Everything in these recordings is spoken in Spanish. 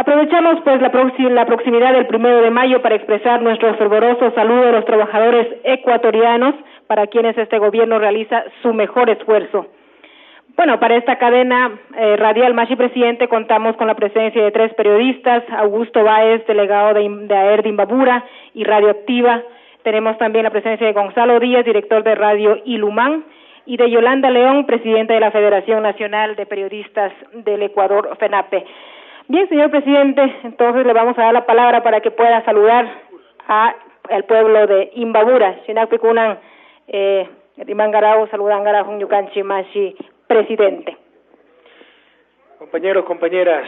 Aprovechamos pues la proximidad del 1 de mayo para expresar nuestro fervoroso saludo a los trabajadores ecuatorianos, para quienes este gobierno realiza su mejor esfuerzo. Bueno, para esta cadena radial Machi Presidente contamos con la presencia de 3 periodistas: Augusto Báez, delegado de AER de Imbabura y Radioactiva. Tenemos también la presencia de Gonzalo Díaz, director de Radio Ilumán, y de Yolanda León, presidenta de la Federación Nacional de Periodistas del Ecuador, FENAPE. Bien, señor presidente, entonces le vamos a dar la palabra para que pueda saludar al pueblo de Imbabura. Xinacpicunan, Rimangarao, Saludangarajun, Yucanchi, Machi, presidente. Compañeros, compañeras,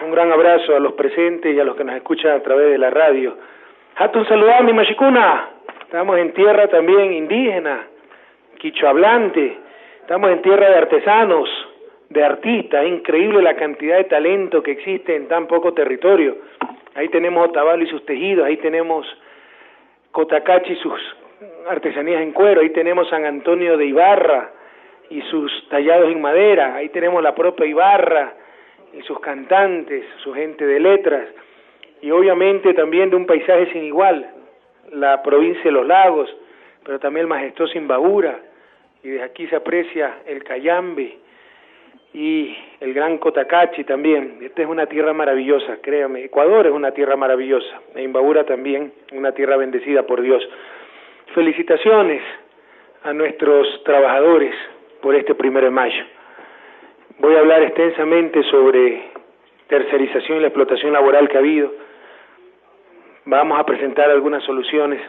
un gran abrazo a los presentes y a los que nos escuchan a través de la radio. Hatun saludami, Machicuna. Estamos en tierra también indígena, quichua hablante, estamos en tierra de artesanos, de artistas. Es increíble la cantidad de talento que existe en tan poco territorio. Ahí tenemos Otavalo y sus tejidos, ahí tenemos Cotacachi y sus artesanías en cuero, ahí tenemos San Antonio de Ibarra y sus tallados en madera, ahí tenemos la propia Ibarra y sus cantantes, su gente de letras, y obviamente también de un paisaje sin igual, la provincia de Los Lagos, pero también el majestuoso Imbabura, y desde aquí se aprecia el Cayambe y el gran Cotacachi también. Esta es una tierra maravillosa, créame. Ecuador es una tierra maravillosa, e Imbabura también, una tierra bendecida por Dios. Felicitaciones a nuestros trabajadores por este 1 de mayo. Voy a hablar extensamente sobre tercerización y la explotación laboral que ha habido. Vamos a presentar algunas soluciones,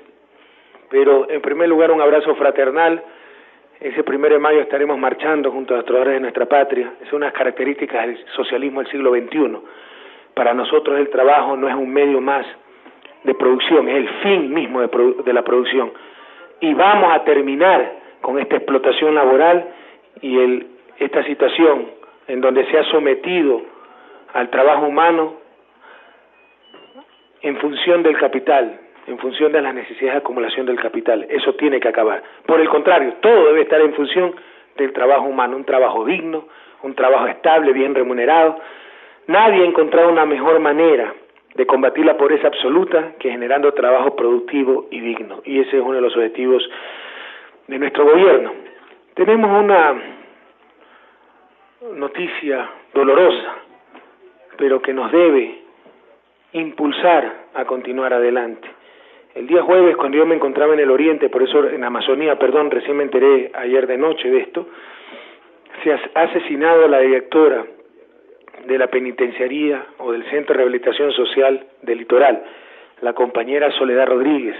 pero en primer lugar un abrazo fraternal. Ese 1 de mayo estaremos marchando junto a los trabajadores de nuestra patria. Es una característica del socialismo del siglo XXI. Para nosotros el trabajo no es un medio más de producción, es el fin mismo de la producción. Y vamos a terminar con esta explotación laboral y esta situación en donde se ha sometido al trabajo humano en función del capital, en función de las necesidades de acumulación del capital. Eso tiene que acabar. Por el contrario, todo debe estar en función del trabajo humano, un trabajo digno, un trabajo estable, bien remunerado. Nadie ha encontrado una mejor manera de combatir la pobreza absoluta que generando trabajo productivo y digno. Y ese es uno de los objetivos de nuestro gobierno. Tenemos una noticia dolorosa, pero que nos debe impulsar a continuar adelante. El día jueves, cuando yo me encontraba en el oriente, por eso en Amazonía, recién me enteré ayer de noche de esto, se ha asesinado a la directora de la penitenciaría o del Centro de Rehabilitación Social del Litoral, la compañera Soledad Rodríguez.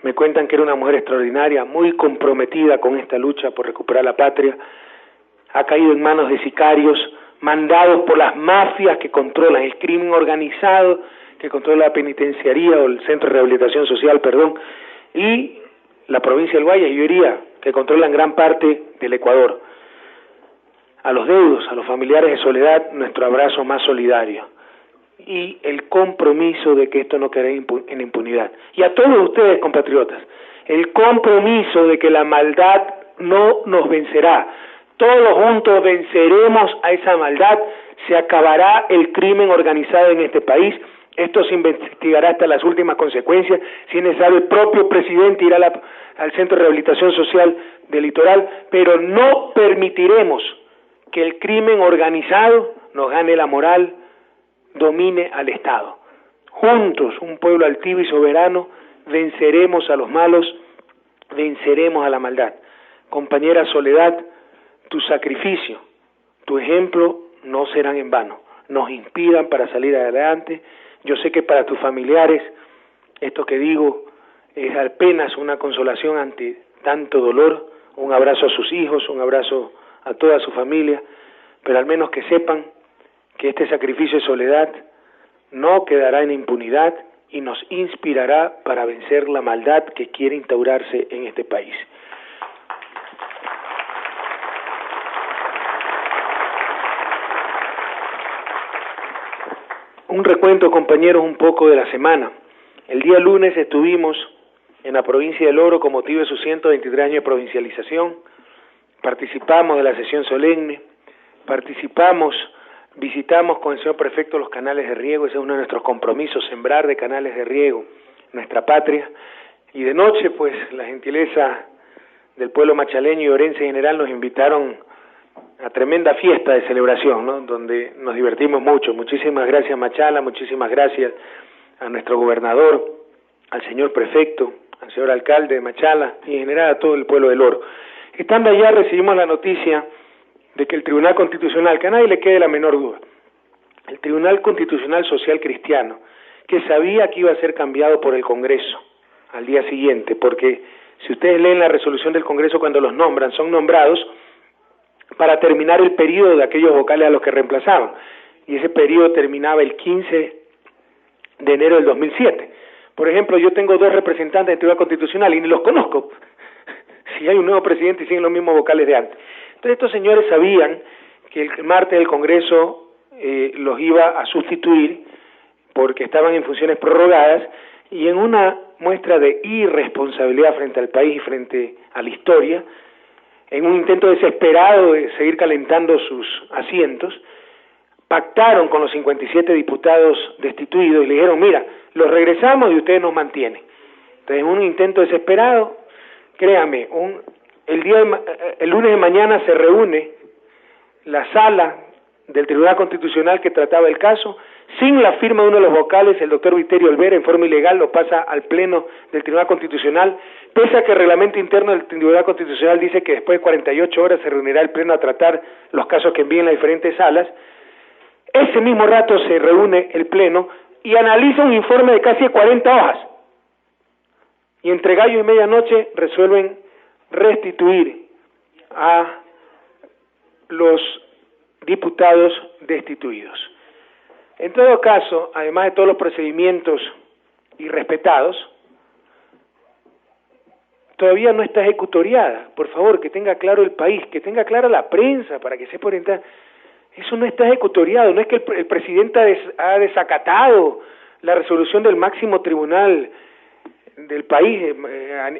Me cuentan que era una mujer extraordinaria, muy comprometida con esta lucha por recuperar la patria. Ha caído en manos de sicarios mandados por las mafias que controlan el crimen organizado, que controla la penitenciaría o el Centro de Rehabilitación Social, y la provincia del Guayas, yo diría, que controlan gran parte del Ecuador. A los deudos, a los familiares de Soledad, nuestro abrazo más solidario y el compromiso de que esto no quede en impunidad. Y a todos ustedes, compatriotas, el compromiso de que la maldad no nos vencerá. Todos juntos venceremos a esa maldad, se acabará el crimen organizado en este país. Esto se investigará hasta las últimas consecuencias. Si es necesario, el propio presidente irá al Centro de Rehabilitación Social del Litoral, pero no permitiremos que el crimen organizado nos gane la moral, domine al Estado. Juntos, un pueblo altivo y soberano, venceremos a los malos, venceremos a la maldad. Compañera Soledad, tu sacrificio, tu ejemplo no serán en vano, nos inspiran para salir adelante. Yo sé que para tus familiares esto que digo es apenas una consolación ante tanto dolor. Un abrazo a sus hijos, un abrazo a toda su familia, pero al menos que sepan que este sacrificio de Soledad no quedará en impunidad y nos inspirará para vencer la maldad que quiere instaurarse en este país. Un recuento, compañeros, un poco de la semana. El día lunes estuvimos en la provincia del Oro con motivo de sus 123 años de provincialización. Participamos de la sesión solemne, participamos visitamos con el señor prefecto los canales de riego. Ese es uno de nuestros compromisos, sembrar de canales de riego nuestra patria. Y de noche, pues, la gentileza del pueblo machaleño y orense en general nos invitaron a tremenda fiesta de celebración, ¿no?, donde nos divertimos mucho. Muchísimas gracias, Machala, muchísimas gracias a nuestro gobernador, al señor prefecto, al señor alcalde de Machala y en general a todo el pueblo del Oro. Estando allá recibimos la noticia de que el Tribunal Constitucional, que a nadie le quede la menor duda, el Tribunal Constitucional Social Cristiano, que sabía que iba a ser cambiado por el Congreso al día siguiente, porque si ustedes leen la resolución del Congreso cuando los nombran, son nombrados para terminar el periodo de aquellos vocales a los que reemplazaban, y ese periodo terminaba el 15 de enero del 2007. Por ejemplo, yo tengo 2 representantes del Tribunal Constitucional y ni los conozco. Si hay un nuevo presidente y siguen los mismos vocales de antes. Entonces estos señores sabían que el martes el Congreso los iba a sustituir porque estaban en funciones prorrogadas, y en una muestra de irresponsabilidad frente al país y frente a la historia, en un intento desesperado de seguir calentando sus asientos, pactaron con los 57 diputados destituidos y le dijeron, mira, los regresamos y ustedes nos mantienen. Entonces, en un intento desesperado, créame, el lunes de mañana se reúne la sala del Tribunal Constitucional que trataba el caso, sin la firma de uno de los vocales, el doctor Viterio Olvera, en forma ilegal, lo pasa al Pleno del Tribunal Constitucional, pese a que el reglamento interno del Tribunal Constitucional dice que después de 48 horas se reunirá el Pleno a tratar los casos que envíen las diferentes salas. Ese mismo rato se reúne el Pleno y analiza un informe de casi 40 hojas. Y entre gallo y medianoche resuelven restituir a los diputados destituidos. En todo caso, además de todos los procedimientos irrespetados, todavía no está ejecutoriada. Por favor, que tenga claro el país, que tenga clara la prensa para que sepa orientar. Eso no está ejecutoriado, no es que el presidente ha desacatado la resolución del máximo tribunal del país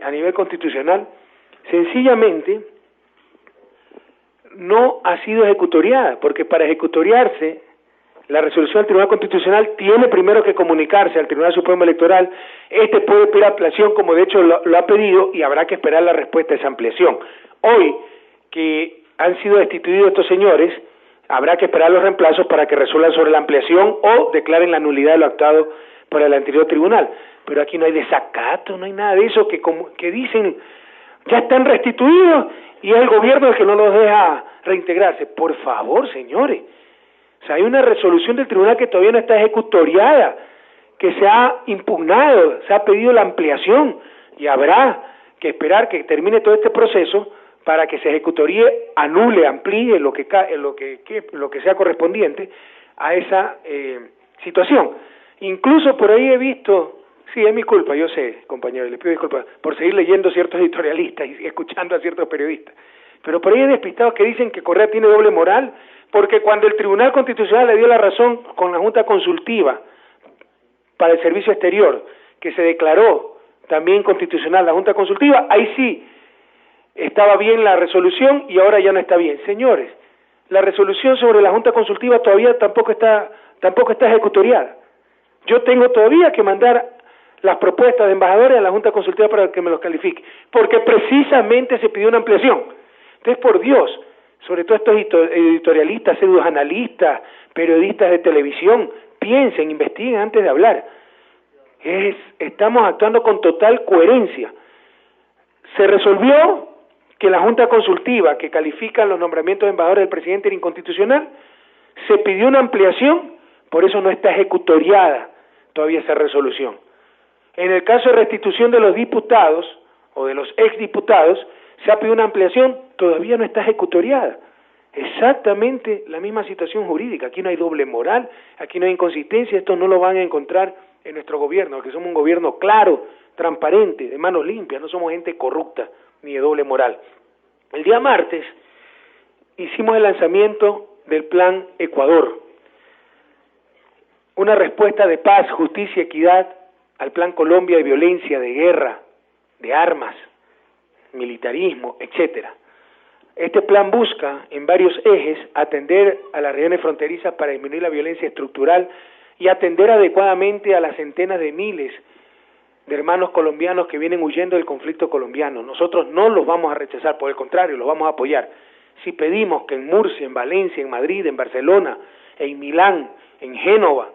a nivel constitucional. Sencillamente no ha sido ejecutoriada, porque para ejecutoriarse la resolución del Tribunal Constitucional tiene primero que comunicarse al Tribunal Supremo Electoral. Este puede pedir ampliación, como de hecho lo ha pedido, y habrá que esperar la respuesta a esa ampliación. Hoy, que han sido destituidos estos señores, habrá que esperar los reemplazos para que resuelvan sobre la ampliación o declaren la nulidad de lo actuado por el anterior tribunal. Pero aquí no hay desacato, no hay nada de eso, que dicen ya están restituidos y es el gobierno el que no los deja reintegrarse. Por favor, señores. O sea, hay una resolución del tribunal que todavía no está ejecutoriada, que se ha impugnado, se ha pedido la ampliación y habrá que esperar que termine todo este proceso para que se ejecutoríe, anule, amplíe lo que sea correspondiente a esa situación. Incluso por ahí he visto, sí, es mi culpa, yo sé, compañero, le pido disculpas por seguir leyendo ciertos editorialistas y escuchando a ciertos periodistas, pero por ahí hay despistados que dicen que Correa tiene doble moral, porque cuando el Tribunal Constitucional le dio la razón con la Junta Consultiva para el Servicio Exterior, que se declaró también constitucional la Junta Consultiva, ahí sí estaba bien la resolución y ahora ya no está bien. Señores, la resolución sobre la Junta Consultiva todavía tampoco está ejecutoriada. Yo tengo todavía que mandar las propuestas de embajadores a la Junta Consultiva para que me los califique, porque precisamente se pidió una ampliación. Entonces, por Dios, sobre todo estos editorialistas, pseudoanalistas, periodistas de televisión, piensen, investiguen antes de hablar. Estamos actuando con total coherencia. Se resolvió que la Junta Consultiva, que califica los nombramientos de embajadores del presidente, era inconstitucional. Se pidió una ampliación, por eso no está ejecutoriada todavía esa resolución. En el caso de restitución de los diputados o de los exdiputados, se ha pedido una ampliación, todavía no está ejecutoriada. Exactamente la misma situación jurídica. Aquí no hay doble moral, aquí no hay inconsistencia, esto no lo van a encontrar en nuestro gobierno, porque somos un gobierno claro, transparente, de manos limpias, no somos gente corrupta ni de doble moral. El día martes hicimos el lanzamiento del Plan Ecuador, una respuesta de paz, justicia y equidad al Plan Colombia de violencia, de guerra, de armas, militarismo, etcétera. Este plan busca, en varios ejes, atender a las regiones fronterizas para disminuir la violencia estructural y atender adecuadamente a las centenas de miles de hermanos colombianos que vienen huyendo del conflicto colombiano. Nosotros no los vamos a rechazar, por el contrario, los vamos a apoyar. Si pedimos que en Murcia, en Valencia, en Madrid, en Barcelona, en Milán, en Génova,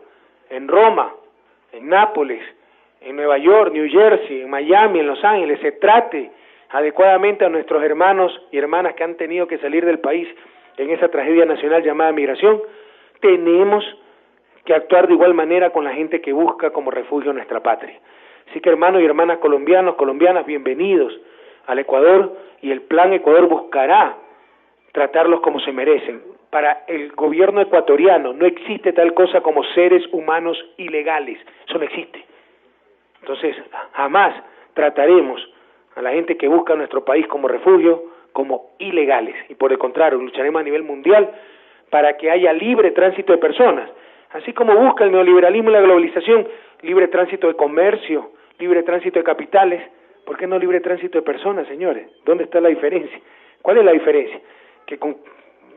en Roma, en Nápoles, en Nueva York, New Jersey, en Miami, en Los Ángeles, se trate adecuadamente a nuestros hermanos y hermanas que han tenido que salir del país en esa tragedia nacional llamada migración, tenemos que actuar de igual manera con la gente que busca como refugio nuestra patria. Así que hermanos y hermanas colombianos, colombianas, bienvenidos al Ecuador, y el Plan Ecuador buscará tratarlos como se merecen. Para el gobierno ecuatoriano no existe tal cosa como seres humanos ilegales, eso no existe. Entonces, jamás trataremos a la gente que busca nuestro país como refugio como ilegales, y por el contrario, lucharemos a nivel mundial para que haya libre tránsito de personas, así como busca el neoliberalismo y la globalización, libre tránsito de comercio, libre tránsito de capitales. ¿Por qué no libre tránsito de personas, señores? ¿Dónde está la diferencia? ¿Cuál es la diferencia? Que con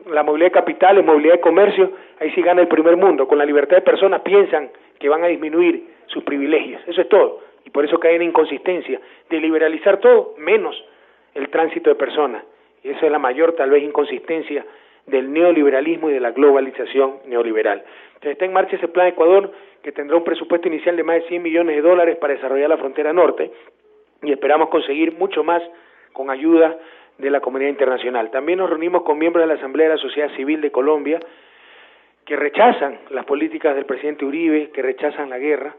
la movilidad de capitales, movilidad de comercio, ahí sí gana el primer mundo. Con la libertad de personas piensan que van a disminuir sus privilegios. Eso es todo. Y por eso caen en inconsistencia de liberalizar todo, menos el tránsito de personas. Y esa es la mayor, tal vez, inconsistencia del neoliberalismo y de la globalización neoliberal. Entonces está en marcha ese Plan Ecuador, que tendrá un presupuesto inicial de más de $100 millones para desarrollar la frontera norte, y esperamos conseguir mucho más con ayuda de la comunidad internacional. También nos reunimos con miembros de la Asamblea de la Sociedad Civil de Colombia, que rechazan las políticas del presidente Uribe, que rechazan la guerra,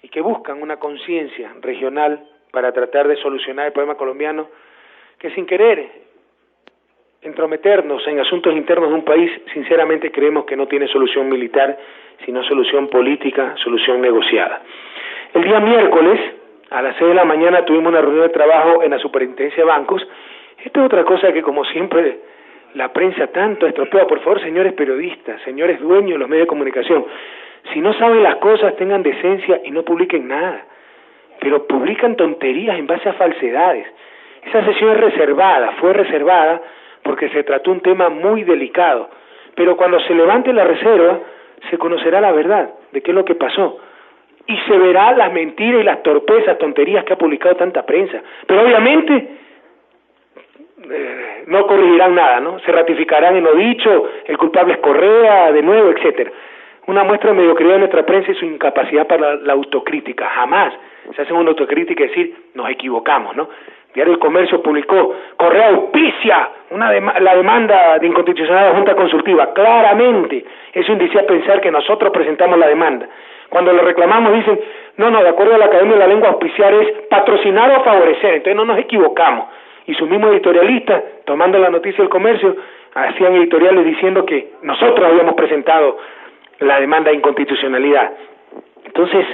y que buscan una conciencia regional para tratar de solucionar el problema colombiano, que sin querer entrometernos en asuntos internos de un país, sinceramente creemos que no tiene solución militar, sino solución política, solución negociada. El día miércoles, a las 6 de la mañana, tuvimos una reunión de trabajo en la Superintendencia de Bancos. Esto es otra cosa que, como siempre, la prensa tanto estropea. Por favor, señores periodistas, señores dueños de los medios de comunicación, si no saben las cosas, tengan decencia y no publiquen nada. Pero publican tonterías en base a falsedades. Esa sesión es reservada, fue reservada porque se trató un tema muy delicado. Pero cuando se levante la reserva, se conocerá la verdad de qué es lo que pasó. Y se verá las mentiras y las torpezas, tonterías que ha publicado tanta prensa. Pero obviamente no corregirán nada, ¿no? Se ratificarán en lo dicho, el culpable es Correa, de nuevo, etcétera. Una muestra de mediocridad de nuestra prensa y su incapacidad para la autocrítica. Jamás se hace una autocrítica y decir, nos equivocamos, ¿no? Diario El Comercio publicó, Correa auspicia la demanda de inconstitucionalidad de la Junta Consultiva. Claramente, eso indicia pensar que nosotros presentamos la demanda. Cuando lo reclamamos dicen, no, de acuerdo a la Academia de la Lengua, auspiciar es patrocinar o favorecer. Entonces no nos equivocamos. Y sus mismos editorialistas, tomando la noticia del Comercio, hacían editoriales diciendo que nosotros habíamos presentado la demanda de inconstitucionalidad. Entonces,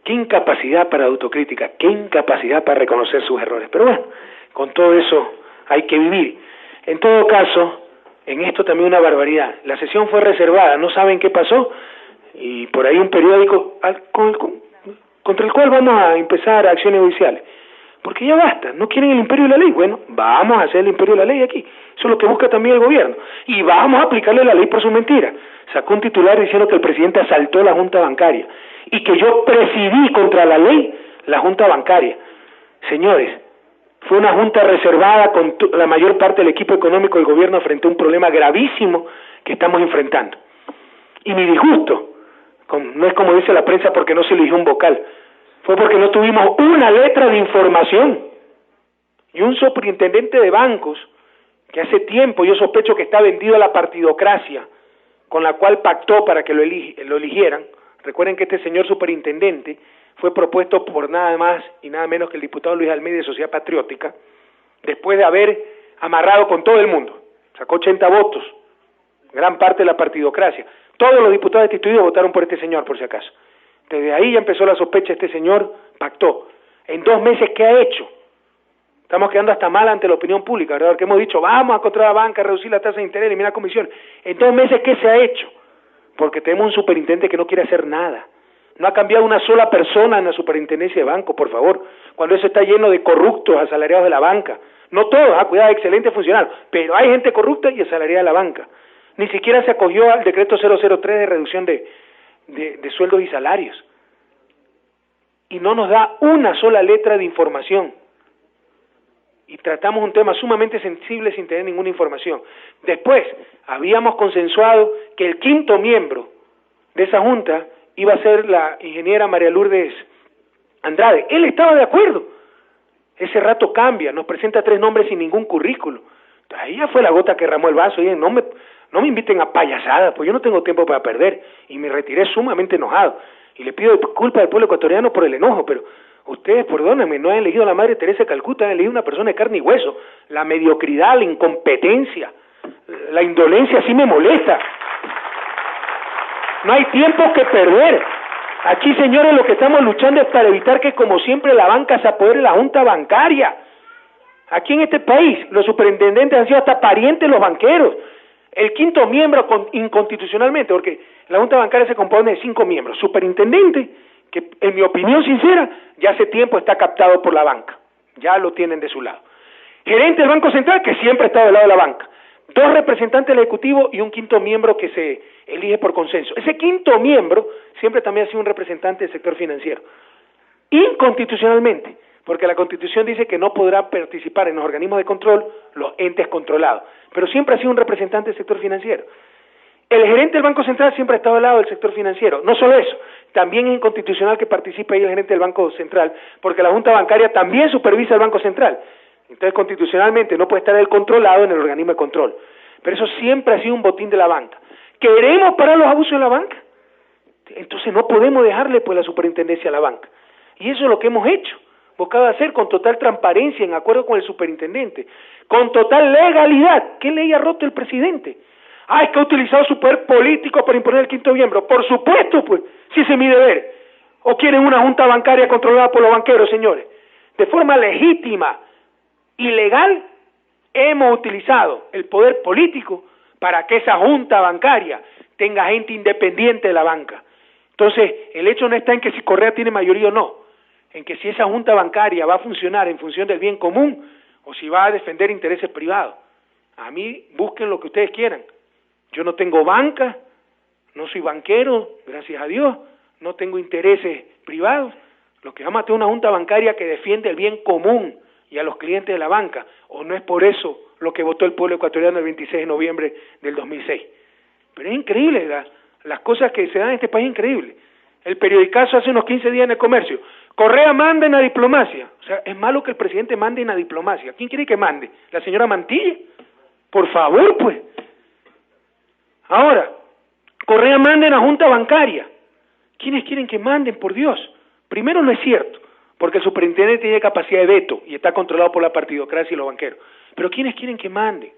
qué incapacidad para autocrítica, qué incapacidad para reconocer sus errores. Pero bueno, con todo eso hay que vivir. En todo caso, en esto también una barbaridad. La sesión fue reservada, no saben qué pasó, y por ahí un periódico contra el cual vamos a empezar acciones judiciales. Porque ya basta, no quieren el imperio de la ley. Bueno, vamos a hacer el imperio de la ley aquí. Eso es lo que busca también el gobierno. Y vamos a aplicarle la ley por su mentira. Sacó un titular diciendo que el presidente asaltó la Junta Bancaria y que yo presidí contra la ley la Junta Bancaria. Señores, fue una junta reservada con la mayor parte del equipo económico del gobierno frente a un problema gravísimo que estamos enfrentando. Y mi disgusto, no es como dice la prensa porque no se eligió un vocal, fue porque no tuvimos una letra de información. Y un superintendente de bancos, que hace tiempo yo sospecho que está vendido a la partidocracia, con la cual pactó para que lo eligieran. Recuerden que este señor superintendente fue propuesto por nada más y nada menos que el diputado Luis Almeida de Sociedad Patriótica, después de haber amarrado con todo el mundo. Sacó 80 votos, gran parte de la partidocracia. Todos los diputados destituidos votaron por este señor, por si acaso. Desde ahí ya empezó la sospecha, este señor pactó. En 2 meses, ¿qué ha hecho? Estamos quedando hasta mal ante la opinión pública, ¿verdad? Que hemos dicho, vamos a controlar la banca, reducir la tasa de interés, eliminar comisiones. En 2 meses, ¿qué se ha hecho? Porque tenemos un superintendente que no quiere hacer nada. No ha cambiado una sola persona en la superintendencia de banco, por favor, cuando eso está lleno de corruptos asalariados de la banca. No todos, cuidado, excelentes funcionarios, pero hay gente corrupta y asalariada de la banca. Ni siquiera se acogió al decreto 003 de reducción de sueldos y salarios. Y no nos da una sola letra de información. Y tratamos un tema sumamente sensible sin tener ninguna información. Después, habíamos consensuado que el 5º miembro de esa junta iba a ser la ingeniera María Lourdes Andrade. Él estaba de acuerdo. Ese rato cambia, nos presenta 3 nombres sin ningún currículo. Ahí ya fue la gota que derramó el vaso. Y no me inviten a payasadas, pues yo no tengo tiempo para perder. Y me retiré sumamente enojado. Y le pido disculpas al pueblo ecuatoriano por el enojo, pero ustedes, perdónenme, no han elegido a la Madre Teresa de Calcuta, han elegido una persona de carne y hueso. La mediocridad, la incompetencia, la indolencia sí me molesta. No hay tiempo que perder. Aquí, señores, lo que estamos luchando es para evitar que, como siempre, la banca se apodere de la junta bancaria. Aquí en este país, los superintendentes han sido hasta parientes de los banqueros. El 5º miembro inconstitucionalmente, porque la junta bancaria se compone de 5 miembros. Superintendente, que en mi opinión sincera, ya hace tiempo está captado por la banca. Ya lo tienen de su lado. Gerente del Banco Central, que siempre está del lado de la banca. 2 representantes del Ejecutivo y un 5º miembro que se elige por consenso. Ese 5º miembro siempre también ha sido un representante del sector financiero. Inconstitucionalmente, porque la Constitución dice que no podrá participar en los organismos de control los entes controlados, pero siempre ha sido un representante del sector financiero. El gerente del Banco Central siempre ha estado al lado del sector financiero. No solo eso, también es inconstitucional que participe ahí el gerente del Banco Central, porque la Junta Bancaria también supervisa el Banco Central. Entonces, constitucionalmente no puede estar él controlado en el organismo de control. Pero eso siempre ha sido un botín de la banca. ¿Queremos parar los abusos de la banca? Entonces no podemos dejarle pues la superintendencia a la banca. Y eso es lo que hemos hecho. Buscado hacer con total transparencia, en acuerdo con el superintendente, con total legalidad. ¿Qué ley ha roto el presidente? Es que ha utilizado su poder político para imponer el 5º miembro. Por supuesto, pues, si ese es mi deber. ¿O quieren una junta bancaria controlada por los banqueros, señores? De forma legítima y legal, hemos utilizado el poder político para que esa junta bancaria tenga gente independiente de la banca. Entonces, el hecho no está en que si Correa tiene mayoría o no, en que si esa junta bancaria va a funcionar en función del bien común o si va a defender intereses privados. A mí, busquen lo que ustedes quieran. Yo no tengo banca, no soy banquero, gracias a Dios, no tengo intereses privados. Lo que vamos a tener una junta bancaria que defiende el bien común y a los clientes de la banca, o no es por eso lo que votó el pueblo ecuatoriano el 26 de noviembre del 2006. Pero es increíble, las cosas que se dan en este país es increíble. El periodicazo hace unos 15 días en El Comercio, Correa manda en la diplomacia. O sea, es malo que el presidente mande en la diplomacia. ¿Quién quiere que mande? ¿La señora Mantilla? Por favor, pues. Ahora, Correa manda en la junta bancaria. ¿Quiénes quieren que manden, por Dios? Primero, no es cierto, porque el superintendente tiene capacidad de veto y está controlado por la partidocracia y los banqueros. Pero ¿quiénes quieren que manden?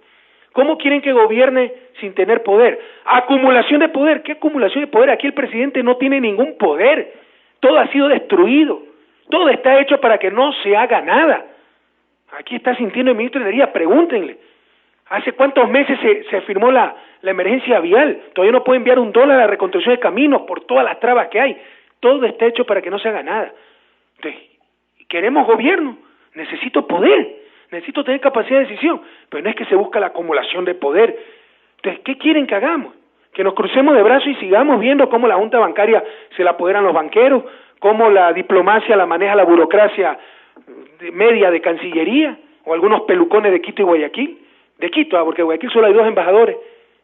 ¿Cómo quieren que gobierne sin tener poder? Acumulación de poder. ¿Qué acumulación de poder? Aquí el presidente no tiene ningún poder. Todo ha sido destruido. Todo está hecho para que no se haga nada. Aquí está sintiendo el ministro de Energía, pregúntenle. ¿Hace cuántos meses se firmó la emergencia vial? Todavía no puede enviar $1 a la reconstrucción de caminos por todas las trabas que hay. Todo está hecho para que no se haga nada. Entonces, queremos gobierno, necesito poder, necesito tener capacidad de decisión, pero no es que se busca la acumulación de poder. Entonces, ¿qué quieren que hagamos? Que nos crucemos de brazos y sigamos viendo cómo la junta bancaria se la apoderan los banqueros, cómo la diplomacia la maneja la burocracia media de Cancillería, o algunos pelucones de Quito y Guayaquil. De Quito, porque en Guayaquil solo hay 2 embajadores.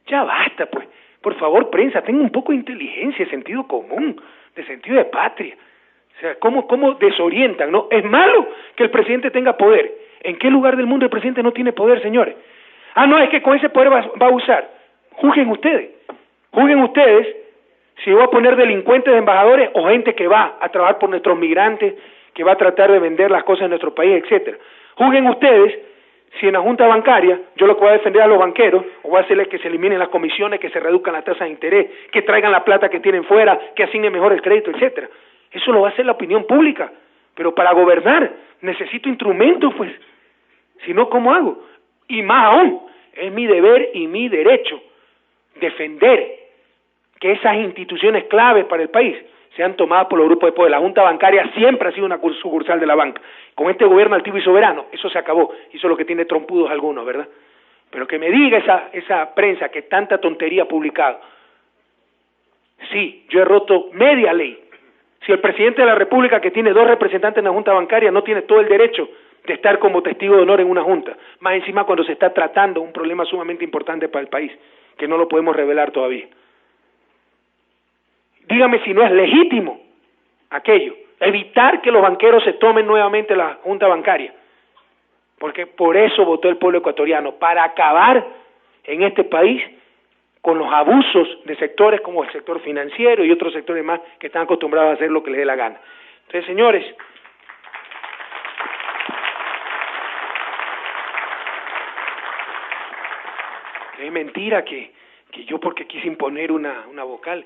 Ya basta, pues. Por favor, prensa, tenga un poco de inteligencia, de sentido común, de sentido de patria. O sea, ¿cómo desorientan, no? Es malo que el presidente tenga poder. ¿En qué lugar del mundo el presidente no tiene poder, señores? No, es que con ese poder va a usar. Juzguen ustedes. Juzguen ustedes si va a poner delincuentes de embajadores o gente que va a trabajar por nuestros migrantes, que va a tratar de vender las cosas en nuestro país, etcétera. Juzguen ustedes si en la junta bancaria yo lo que voy a defender a los banqueros, o voy a hacerles que se eliminen las comisiones, que se reduzcan las tasas de interés, que traigan la plata que tienen fuera, que asignen mejor el crédito, etcétera. Eso lo va a hacer la opinión pública, pero para gobernar necesito instrumentos, pues. Si no, ¿cómo hago? Y más aún, es mi deber y mi derecho defender que esas instituciones claves para el país sean tomadas por los grupos de poder. La Junta Bancaria siempre ha sido una sucursal de la banca. Con este gobierno altivo y soberano, eso se acabó. Eso es lo que tiene trompudos algunos, ¿verdad? Pero que me diga esa prensa que tanta tontería ha publicado. Sí, yo he roto media ley. Si el presidente de la República, que tiene 2 representantes en la Junta Bancaria, no tiene todo el derecho de estar como testigo de honor en una junta, más encima cuando se está tratando un problema sumamente importante para el país, que no lo podemos revelar todavía. Dígame si no es legítimo aquello, evitar que los banqueros se tomen nuevamente la Junta Bancaria, porque por eso votó el pueblo ecuatoriano, para acabar en este país con los abusos de sectores como el sector financiero y otros sectores más que están acostumbrados a hacer lo que les dé la gana. Entonces, señores, es mentira que yo porque quise imponer una vocal.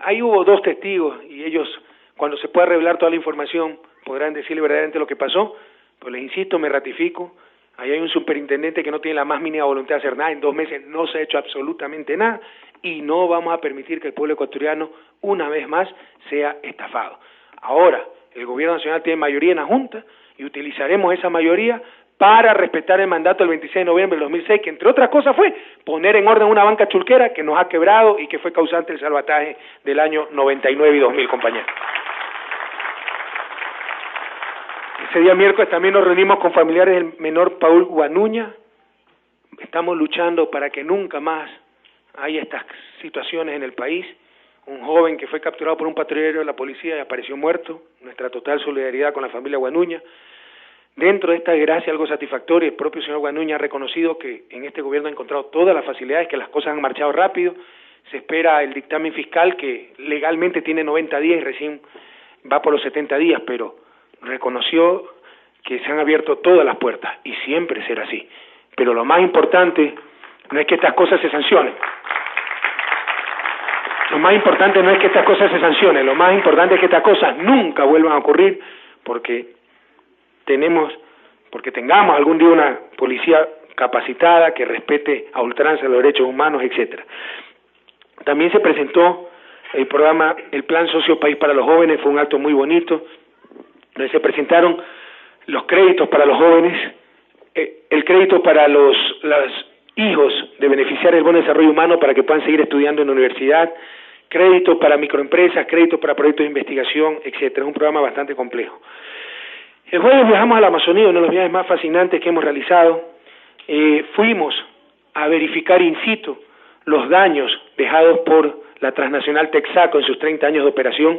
Ahí hubo 2 testigos y ellos, cuando se pueda revelar toda la información, podrán decirle verdaderamente lo que pasó, pero les insisto, me ratifico, ahí hay un superintendente que no tiene la más mínima voluntad de hacer nada, en 2 meses no se ha hecho absolutamente nada y no vamos a permitir que el pueblo ecuatoriano una vez más sea estafado. Ahora, el gobierno nacional tiene mayoría en la Junta y utilizaremos esa mayoría para respetar el mandato del 26 de noviembre del 2006, que entre otras cosas fue poner en orden una banca chulquera que nos ha quebrado y que fue causante del salvataje del año 99 y 2000, compañeros. Ese día miércoles también nos reunimos con familiares del menor Paul Guanuña. Estamos luchando para que nunca más haya estas situaciones en el país. Un joven que fue capturado por un patrullero de la policía y apareció muerto. Nuestra total solidaridad con la familia Guanuña. Dentro de esta desgracia algo satisfactorio, el propio señor Guanuña ha reconocido que en este gobierno ha encontrado todas las facilidades, que las cosas han marchado rápido. Se espera el dictamen fiscal que legalmente tiene 90 días y recién va por los 70 días, pero reconoció que se han abierto todas las puertas y siempre será así. Pero lo más importante no es que estas cosas se sancionen. Lo más importante no es que estas cosas se sancionen, lo más importante es que estas cosas nunca vuelvan a ocurrir porque tengamos algún día una policía capacitada que respete a ultranza los derechos humanos, etcétera. También se presentó el programa, el Plan Socio País para los Jóvenes, fue un acto muy bonito, donde se presentaron los créditos para los jóvenes, el crédito para los hijos de beneficiarios del Bono de Desarrollo Humano para que puedan seguir estudiando en la universidad, crédito para microempresas, crédito para proyectos de investigación, etcétera. Es un programa bastante complejo. El jueves viajamos a la Amazonía, uno de los viajes más fascinantes que hemos realizado. Fuimos a verificar in situ los daños dejados por la transnacional Texaco en sus 30 años de operación.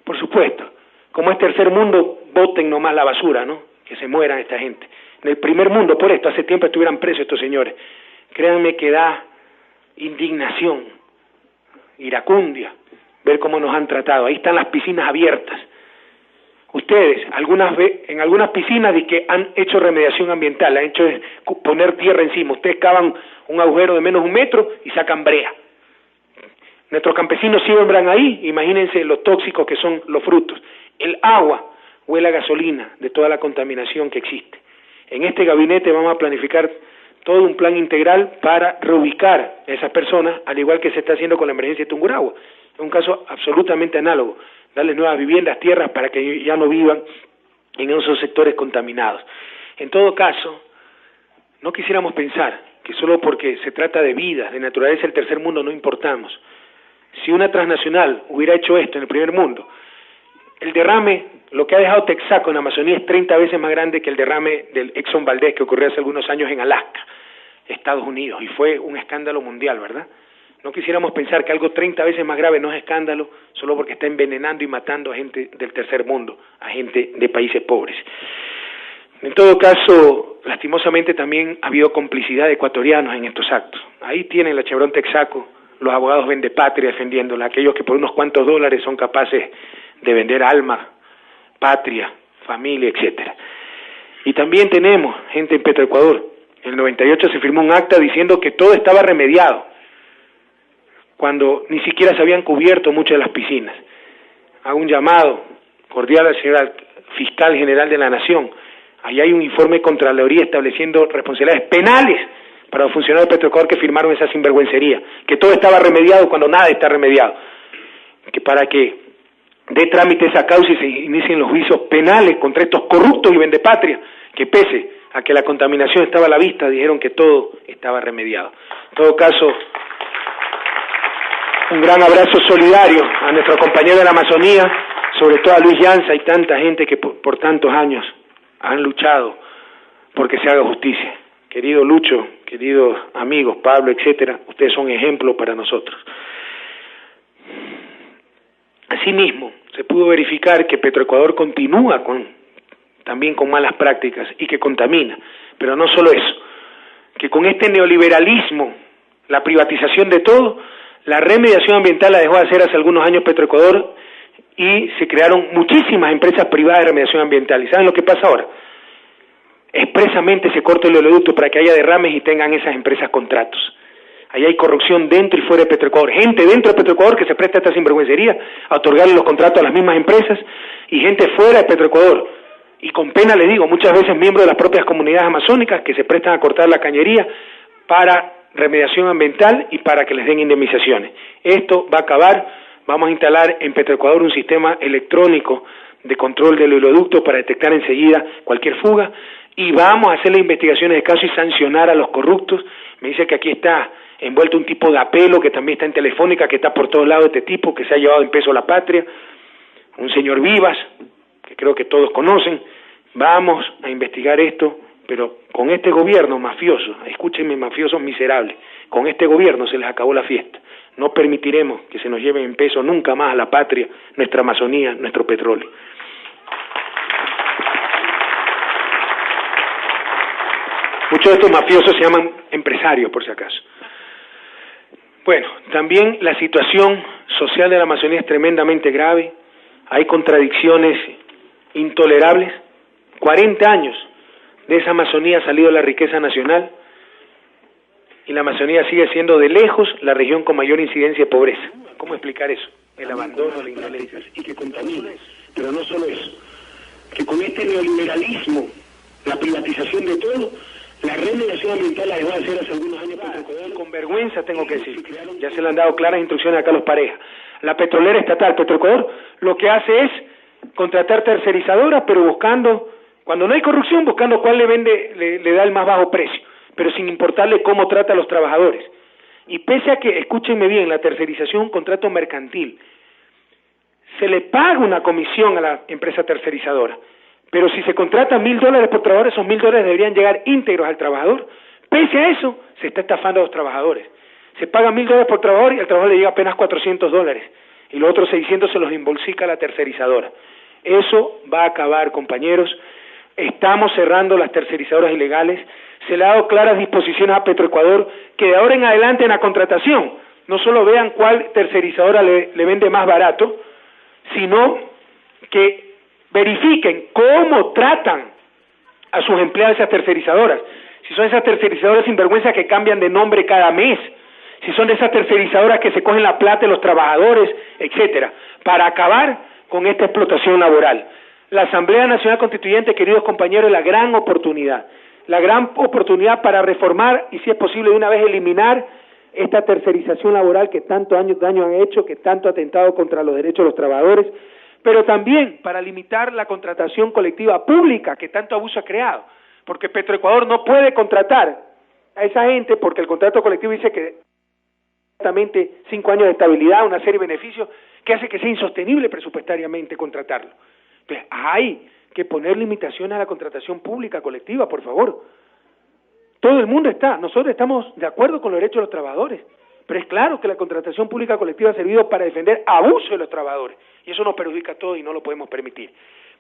Por supuesto, como es tercer mundo, boten nomás la basura, ¿no? Que se mueran esta gente. En el primer mundo, por esto, hace tiempo estuvieran presos estos señores. Créanme que da indignación, iracundia, ver cómo nos han tratado. Ahí están las piscinas abiertas. Ustedes, en algunas piscinas de que han hecho remediación ambiental, han hecho poner tierra encima. Ustedes cavan un agujero de menos de 1 metro y sacan brea. Nuestros campesinos siembran ahí, imagínense lo tóxicos que son los frutos. El agua huele a gasolina de toda la contaminación que existe. En este gabinete vamos a planificar todo un plan integral para reubicar a esas personas, al igual que se está haciendo con la emergencia de Tungurahua. Es un caso absolutamente análogo. Darles nuevas viviendas, tierras para que ya no vivan en esos sectores contaminados. En todo caso, no quisiéramos pensar que solo porque se trata de vidas, de naturaleza del tercer mundo no importamos. Si una transnacional hubiera hecho esto en el primer mundo, el derrame, lo que ha dejado Texaco en Amazonía es 30 veces más grande que el derrame del Exxon Valdez que ocurrió hace algunos años en Alaska, Estados Unidos, y fue un escándalo mundial, ¿verdad? No quisiéramos pensar que algo 30 veces más grave no es escándalo solo porque está envenenando y matando a gente del tercer mundo, a gente de países pobres. En todo caso, lastimosamente también ha habido complicidad de ecuatorianos en estos actos. Ahí tienen la Chevron Texaco, los abogados Vendepatria defendiéndola, aquellos que por unos cuantos dólares son capaces de vender alma, patria, familia, etcétera. Y también tenemos gente en Petroecuador. En el 98 se firmó un acta diciendo que todo estaba remediado, cuando ni siquiera se habían cubierto muchas de las piscinas. Hago un llamado cordial al señor fiscal general de la Nación. Ahí hay un informe de Contraloría estableciendo responsabilidades penales para los funcionarios de Petroecuador que firmaron esa sinvergüencería, que todo estaba remediado cuando nada está remediado. que para que dé trámite esa causa y se inicien los juicios penales contra estos corruptos y vendepatria, que pese a que la contaminación estaba a la vista, dijeron que todo estaba remediado. En todo caso, un gran abrazo solidario a nuestro compañero de la Amazonía, sobre todo a Luis Llanza y tanta gente que por tantos años han luchado porque se haga justicia. Querido Lucho, queridos amigos, Pablo, etcétera, ustedes son ejemplo para nosotros. Asimismo, se pudo verificar que Petroecuador continúa también con malas prácticas y que contamina, pero no solo eso, que con este neoliberalismo, la privatización de todo, la remediación ambiental la dejó de hacer hace algunos años Petroecuador y se crearon muchísimas empresas privadas de remediación ambiental. ¿Y saben lo que pasa ahora? Expresamente se corta el oleoducto para que haya derrames y tengan esas empresas contratos. Ahí hay corrupción dentro y fuera de Petroecuador, gente dentro de Petroecuador que se presta a esta sinvergüencería a otorgarle los contratos a las mismas empresas, y gente fuera de Petroecuador, y con pena les digo, muchas veces miembros de las propias comunidades amazónicas que se prestan a cortar la cañería para remediación ambiental y para que les den indemnizaciones. Esto va a acabar. Vamos a instalar en Petroecuador un sistema electrónico de control del oleoducto para detectar enseguida cualquier fuga, y vamos a hacer las investigaciones de caso y sancionar a los corruptos. Me dice que aquí está envuelto un tipo de apelo que también está en Telefónica, que está por todos lados este tipo, que se ha llevado en peso la patria, un señor Vivas, que creo que todos conocen. Vamos a investigar esto, pero con este gobierno mafioso, escúchenme, mafiosos miserables, con este gobierno se les acabó la fiesta. No permitiremos que se nos lleven en peso nunca más a la patria, nuestra Amazonía, nuestro petróleo. Muchos de estos mafiosos se llaman empresarios, por si acaso. Bueno, también la situación social de la Amazonía es tremendamente grave. Hay contradicciones intolerables. 40 años de esa Amazonía ha salido la riqueza nacional, y la Amazonía sigue siendo de lejos la región con mayor incidencia de pobreza. ¿Cómo explicar eso? El abandono, la indolencia y que contamina. Pero no solo eso, que con este neoliberalismo, la privatización de todo, la remediación ambiental la dejó de hacer hace algunos años Petroecuador. Con vergüenza tengo que decir, ya se le han dado claras instrucciones a Carlos Pareja. La petrolera estatal Petroecuador lo que hace es contratar tercerizadoras, pero buscando, cuando no hay corrupción, buscando cuál le da el más bajo precio, pero sin importarle cómo trata a los trabajadores. Y pese a que, escúchenme bien, la tercerización es un contrato mercantil, se le paga una comisión a la empresa tercerizadora, pero si se contrata $1.000 por trabajador, esos $1.000 deberían llegar íntegros al trabajador. Pese a eso, se está estafando a los trabajadores. Se paga $1.000 por trabajador y al trabajador le llega apenas $400, y los otros 600 se los embolsica la tercerizadora. Eso va a acabar, compañeros. Estamos cerrando las tercerizadoras ilegales. Se le ha dado claras disposiciones a Petroecuador que de ahora en adelante en la contratación no solo vean cuál tercerizadora le vende más barato, sino que verifiquen cómo tratan a sus empleados esas tercerizadoras. Si son esas tercerizadoras sinvergüenza que cambian de nombre cada mes, si son de esas tercerizadoras que se cogen la plata de los trabajadores, etcétera, para acabar con esta explotación laboral. La Asamblea Nacional Constituyente, queridos compañeros, es la gran oportunidad para reformar y, si es posible, de una vez eliminar esta tercerización laboral que tanto daño han hecho, que tanto ha atentado contra los derechos de los trabajadores, pero también para limitar la contratación colectiva pública que tanto abuso ha creado, porque Petroecuador no puede contratar a esa gente porque el contrato colectivo dice que exactamente 5 años de estabilidad, una serie de beneficios que hace que sea insostenible presupuestariamente contratarlo. Entonces, hay que poner limitaciones a la contratación pública colectiva, por favor. Todo el mundo nosotros estamos de acuerdo con los derechos de los trabajadores, pero es claro que la contratación pública colectiva ha servido para defender abuso de los trabajadores, y eso nos perjudica a todos y no lo podemos permitir.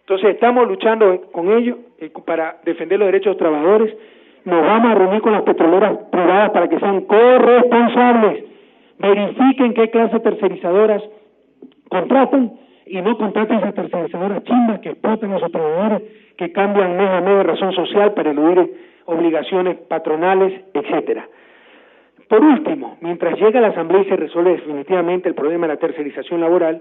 Entonces estamos luchando con ellos para defender los derechos de los trabajadores. Nos vamos a reunir con las petroleras privadas para que sean corresponsables, verifiquen qué clase de tercerizadoras contratan y no contraten esas tercerizadoras chimbas que explotan a sus trabajadores, que cambian mes a mes de razón social para eludir obligaciones patronales, etcétera. Por último, mientras llega a la Asamblea y se resuelve definitivamente el problema de la tercerización laboral,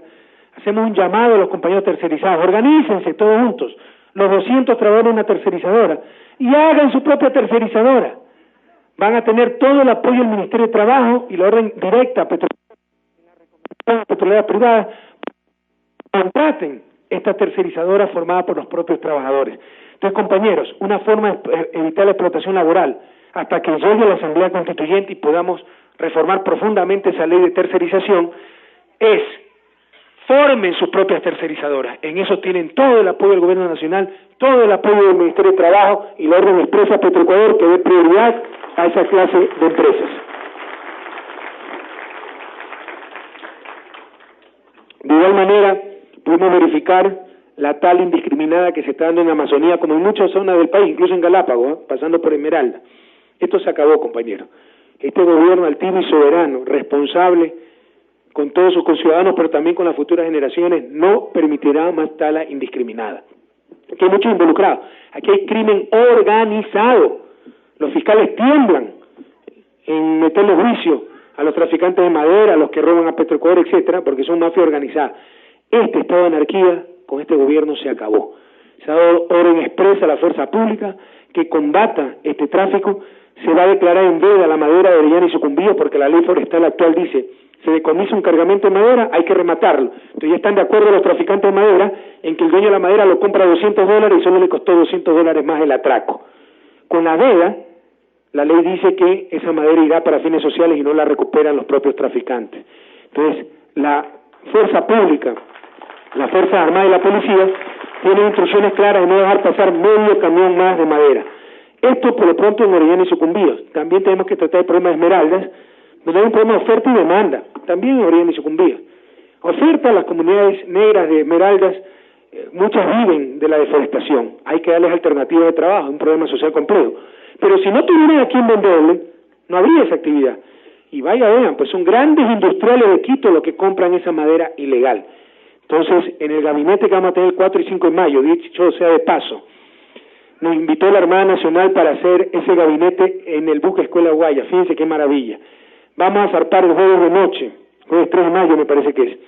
hacemos un llamado a los compañeros tercerizados: organícense todos juntos, los 200 trabajadores de una tercerizadora, y hagan su propia tercerizadora. Van a tener todo el apoyo del Ministerio de Trabajo y la orden directa a Petroecuador petroleras privadas contraten estas tercerizadoras formadas por los propios trabajadores. Entonces, compañeros, una forma de evitar la explotación laboral hasta que llegue a la Asamblea Constituyente y podamos reformar profundamente esa ley de tercerización es: formen sus propias tercerizadoras. En eso tienen todo el apoyo del Gobierno Nacional, todo el apoyo del Ministerio de Trabajo, y la orden expresa a Petroecuador que dé prioridad a esa clase de empresas. De igual manera, pudimos verificar la tala indiscriminada que se está dando en la Amazonía, como en muchas zonas del país, incluso en Galápagos, pasando por Esmeralda. Esto se acabó, compañeros. Este gobierno altivo y soberano, responsable con todos sus conciudadanos, pero también con las futuras generaciones, no permitirá más tala indiscriminada. Aquí hay muchos involucrados, aquí hay crimen organizado. Los fiscales tiemblan en meterle juicio a los traficantes de madera, a los que roban a Petroecuador, etcétera, porque son mafias organizadas. Este estado de anarquía con este gobierno se acabó. Se ha dado orden expresa a la fuerza pública que combata este tráfico. Se va a declarar en veda la madera de Orellana y Sucumbíos, porque la ley forestal actual dice: se decomisa un cargamento de madera, hay que rematarlo. Entonces ya están de acuerdo los traficantes de madera en que el dueño de la madera lo compra a $200 y solo le costó $200 más el atraco. Con la veda, la ley dice que esa madera irá para fines sociales y no la recuperan los propios traficantes. Entonces, la fuerza pública, la Fuerza Armada y la policía tienen instrucciones claras de no dejar pasar medio camión más de madera. Esto por lo pronto en Orellana y Sucumbíos. También tenemos que tratar el problema de Esmeraldas, donde hay un problema de oferta y demanda, también en Orellana y Sucumbíos. Oferta a las comunidades negras de Esmeraldas, muchas viven de la deforestación, hay que darles alternativas de trabajo, un problema social complejo. Pero si no tuvieran a quién venderle, no habría esa actividad. Y vean, pues son grandes industriales de Quito los que compran esa madera ilegal. Entonces, en el gabinete que vamos a tener el 4 y 5 de mayo, dicho sea de paso, nos invitó la Armada Nacional para hacer ese gabinete en el buque Escuela Guaya. Fíjense qué maravilla. Vamos a zarpar el jueves de noche, jueves 3 de mayo me parece que es,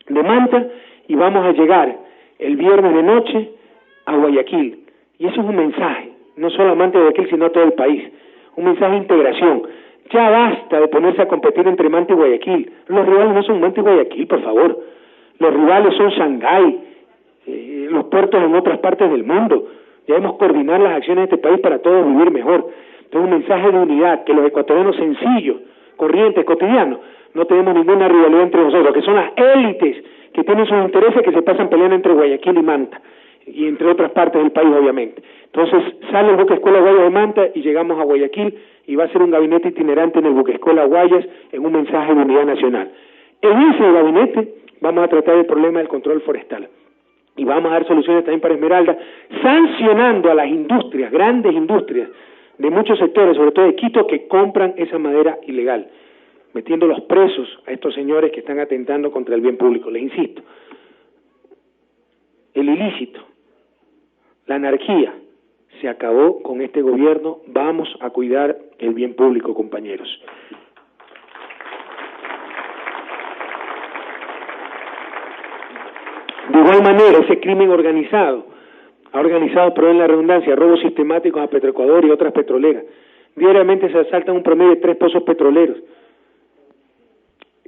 de Manta, y vamos a llegar el viernes de noche a Guayaquil. Y eso es un mensaje, no solamente a Guayaquil, sino a todo el país. Un mensaje de integración. Ya basta de ponerse a competir entre Manta y Guayaquil. Los rivales no son Manta y Guayaquil, por favor. Los rivales son Shanghái, los puertos en otras partes del mundo. Debemos coordinar las acciones de este país para todos vivir mejor. Entonces, un mensaje de unidad, que los ecuatorianos sencillos, corrientes, cotidianos, no tenemos ninguna rivalidad entre nosotros, que son las élites que tienen sus intereses que se pasan peleando entre Guayaquil y Manta, y entre otras partes del país, obviamente. Entonces, sale el buque Escuela Guayas de Manta y llegamos a Guayaquil, y va a ser un gabinete itinerante en el buque Escuela Guayas en un mensaje de unidad nacional. En ese gabinete vamos a tratar el problema del control forestal. Y vamos a dar soluciones también para Esmeralda, sancionando a las industrias, grandes industrias, de muchos sectores, sobre todo de Quito, que compran esa madera ilegal, metiéndolos presos a estos señores que están atentando contra el bien público. Les insisto, el ilícito, la anarquía, se acabó con este gobierno. Vamos a cuidar el bien público, compañeros. De igual manera, ese crimen organizado, ha organizado, perdón la redundancia, robos sistemáticos a Petroecuador y otras petroleras. Diariamente se asaltan un promedio de 3 pozos petroleros.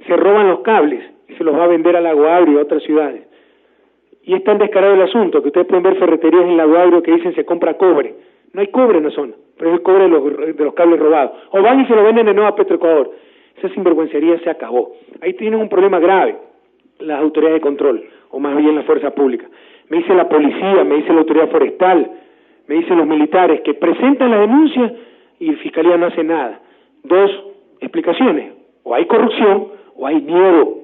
Se roban los cables y se los va a vender a Lago Agrio y a otras ciudades. Y es tan descarado el asunto que ustedes pueden ver ferreterías en Lago Agrio que dicen se compra cobre. No hay cobre en la zona, pero es el cobre de los cables robados. O van y se lo venden de nuevo a Petroecuador. Esa sinvergüencería se acabó. Ahí tienen un problema grave las autoridades de control, o más bien la fuerza pública. Me dice la policía, me dice la autoridad forestal, me dicen los militares que presentan la denuncia y la fiscalía no hace nada. 2 explicaciones: o hay corrupción o hay miedo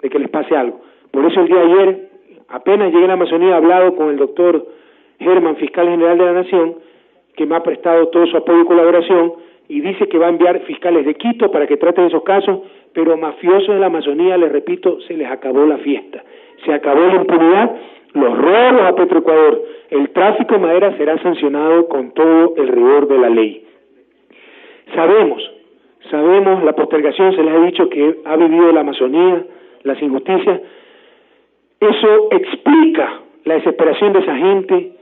de que les pase algo. Por eso el día de ayer, apenas llegué a la Amazonía, he hablado con el doctor Germán, fiscal general de la Nación, que me ha prestado todo su apoyo y colaboración, y dice que va a enviar fiscales de Quito para que traten esos casos, pero mafiosos de la Amazonía, les repito, se les acabó la fiesta. Se acabó la impunidad, los robos a Petroecuador, el tráfico de madera será sancionado con todo el rigor de la ley. Sabemos, la postergación, se les ha dicho que ha vivido la Amazonía, las injusticias. Eso explica la desesperación de esa gente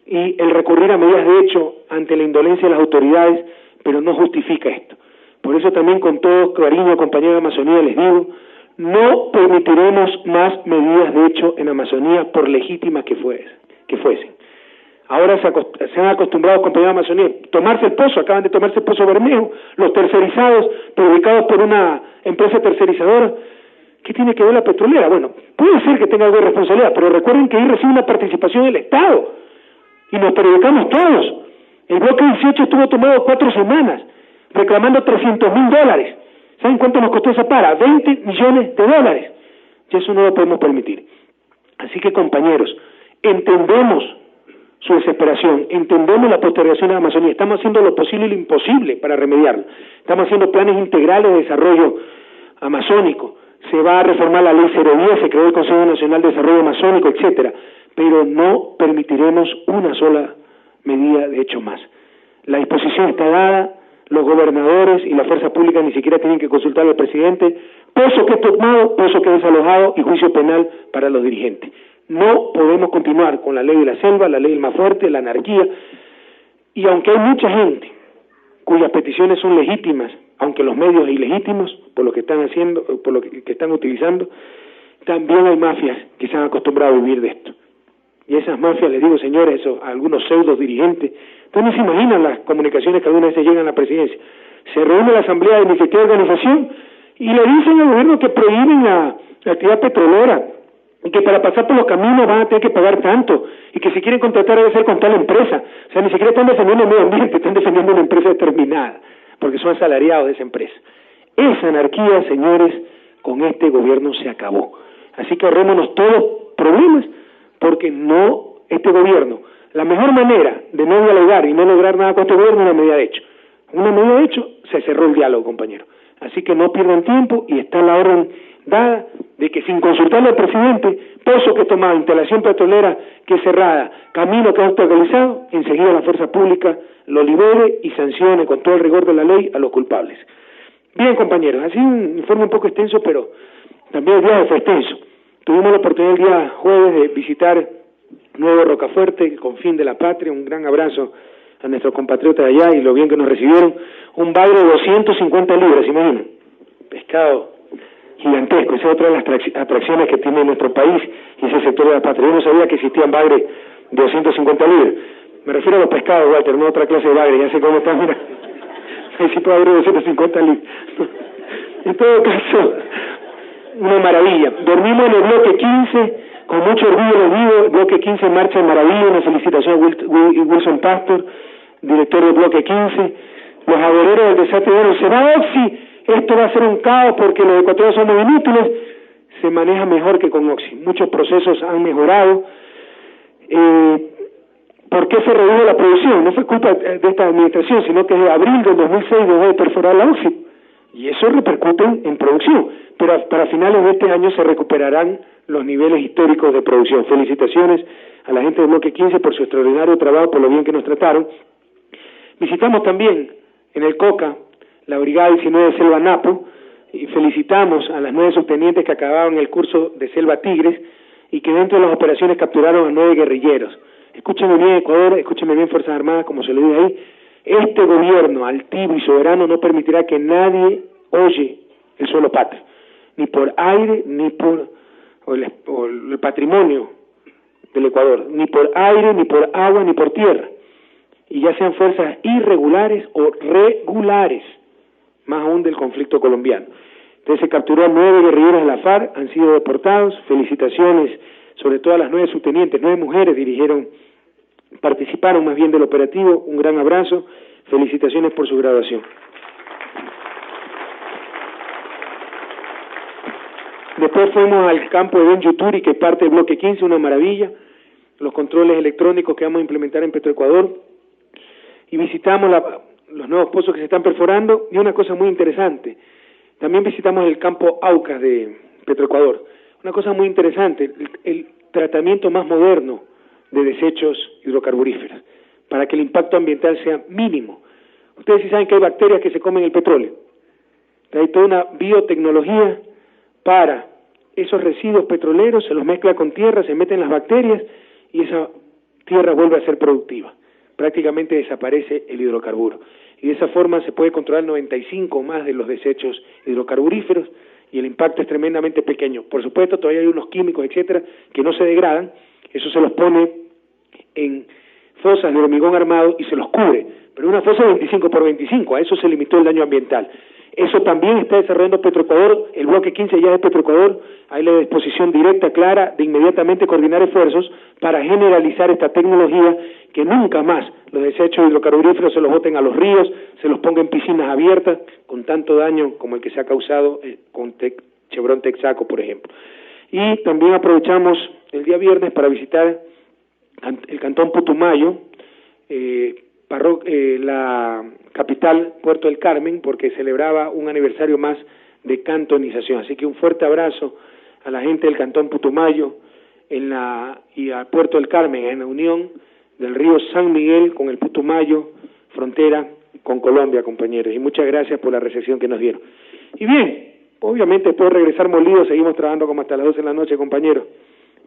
y el recurrir a medidas de hecho ante la indolencia de las autoridades, pero no justifica esto. Por eso también, con todo cariño, compañeros de Amazonía, les digo, No permitiremos más medidas de hecho en Amazonía, por legítimas que fuesen. Ahora se han acostumbrado, compañeros de Amazonía, tomarse el pozo, acaban de tomarse el pozo Bermejo, los tercerizados, perjudicados por una empresa tercerizadora. ¿Qué tiene que ver la petrolera? Bueno, puede ser que tenga algo de responsabilidad, pero recuerden que ahí recibe una participación del Estado, y nos perjudicamos todos. El bloque 18 estuvo tomado 4 semanas, reclamando $300.000. ¿Saben cuánto nos costó esa para? $20 millones. Y eso no lo podemos permitir. Así que, compañeros, entendemos su desesperación, entendemos la postergación de la Amazonía, estamos haciendo lo posible y lo imposible para remediarlo. Estamos haciendo planes integrales de desarrollo amazónico, se va a reformar la ley 010, se creó el Consejo Nacional de Desarrollo Amazónico, etcétera, pero no permitiremos una sola medida de hecho más. La disposición está dada, los gobernadores y la fuerza pública ni siquiera tienen que consultar al presidente, pozo que es tomado, pozo que es desalojado y juicio penal para los dirigentes. No podemos continuar con la ley de la selva, la ley del más fuerte, la anarquía, y aunque hay mucha gente cuyas peticiones son legítimas, aunque los medios ilegítimos por lo que están haciendo, por lo que están utilizando, también hay mafias que se han acostumbrado a vivir de esto. Y esas mafias, les digo señores, a algunos pseudos dirigentes, ustedes no se imaginan las comunicaciones que algunas veces llegan a la presidencia. Se reúne la asamblea de ni siquiera organización y le dicen al gobierno que prohíben la actividad petrolera y que para pasar por los caminos van a tener que pagar tanto y que si quieren contratar debe ser con tal empresa. O sea, ni siquiera están defendiendo el medio ambiente, están defendiendo una empresa determinada porque son asalariados de esa empresa. Esa anarquía, señores, con este gobierno se acabó. Así que ahorrémonos todos problemas porque no, este gobierno, la mejor manera de no dialogar y no lograr nada con este gobierno es una medida de hecho. Una medida de hecho, se cerró el diálogo, compañero. Así que no pierdan tiempo y está la orden dada de que sin consultarle al presidente, pozo que es tomado, instalación petrolera que es cerrada, camino que es autorizado, enseguida la fuerza pública lo libere y sancione con todo el rigor de la ley a los culpables. Bien, compañeros, así un informe un poco extenso, pero también el viaje fue extenso. Tuvimos la oportunidad el día jueves de visitar Nuevo Rocafuerte, el confín de la patria. Un gran abrazo a nuestros compatriotas de allá y lo bien que nos recibieron. Un bagre de 250 libras, ¿se imaginan? Pescado gigantesco. Esa es otra de las atracciones que tiene nuestro país y ese sector de la patria. Yo no sabía que existían bagres de 250 libras. Me refiero a los pescados, Walter, no a otra clase de bagre. Ya sé cómo está, mira. Necesito bagre de 250 libras. En todo caso, una maravilla. Dormimos en el bloque 15, con mucho orgullo les digo, el bloque 15 en marcha de maravilla. Una felicitación a Wilson Pastor, director del bloque 15. Los agoreros del desastre de se va Oxy, esto va a ser un caos porque los ecuatorianos son muy inútiles. Se maneja mejor que con Oxy. Muchos procesos han mejorado. ¿Por qué se redujo la producción? No fue culpa de esta administración, sino que desde abril del 2006 dejó de perforar la Oxy. Y eso repercute en producción, pero para finales de este año se recuperarán los niveles históricos de producción. Felicitaciones a la gente del bloque 15 por su extraordinario trabajo, por lo bien que nos trataron. Visitamos también en el Coca la Brigada 19 de Selva Napo y felicitamos a las 9 subtenientes que acabaron el curso de Selva Tigres y que dentro de las operaciones capturaron a 9 guerrilleros. Escúchenme bien Ecuador, escúchenme bien Fuerzas Armadas, como se lo dice ahí. Este gobierno altivo y soberano no permitirá que nadie oye el suelo patrio, ni por aire, ni por el patrimonio del Ecuador, ni por aire, ni por agua, ni por tierra, y ya sean fuerzas irregulares o regulares, más aún del conflicto colombiano. Entonces se capturó a 9 guerrilleros de la FARC, han sido deportados. Felicitaciones sobre todo a las 9 subtenientes, 9 mujeres participaron más bien del operativo. Un gran abrazo, felicitaciones por su graduación. Después fuimos al campo de Ben Yuturi, que es parte del bloque 15, una maravilla, los controles electrónicos que vamos a implementar en Petroecuador, y visitamos los nuevos pozos que se están perforando, y una cosa muy interesante, también visitamos el campo Aucas de Petroecuador. Una cosa muy interesante, el tratamiento más moderno de desechos hidrocarburíferos, para que el impacto ambiental sea mínimo. Ustedes sí saben que hay bacterias que se comen el petróleo. Hay toda una biotecnología para esos residuos petroleros, se los mezcla con tierra, se meten las bacterias y esa tierra vuelve a ser productiva. Prácticamente desaparece el hidrocarburo. Y de esa forma se puede controlar 95 más de los desechos hidrocarburíferos y el impacto es tremendamente pequeño. Por supuesto, todavía hay unos químicos, etcétera, que no se degradan, eso se los pone en fosas de hormigón armado y se los cubre, pero una fosa 25 por 25, a eso se limitó el daño ambiental. Eso también está desarrollando Petroecuador, el bloque 15 ya es Petroecuador, hay la disposición directa, clara, de inmediatamente coordinar esfuerzos para generalizar esta tecnología, que nunca más los desechos hidrocarburíferos se los boten a los ríos, se los ponga en piscinas abiertas, con tanto daño como el que se ha causado con Chevron Texaco, por ejemplo. Y también aprovechamos el día viernes para visitar el cantón Putumayo, la capital, Puerto del Carmen, porque celebraba un aniversario más de cantonización. Así que un fuerte abrazo a la gente del cantón Putumayo y a Puerto del Carmen, en la unión del río San Miguel con el Putumayo, frontera con Colombia, compañeros. Y muchas gracias por la recepción que nos dieron. Y bien, obviamente después de regresar molidos, seguimos trabajando como hasta las 12 de la noche, compañeros,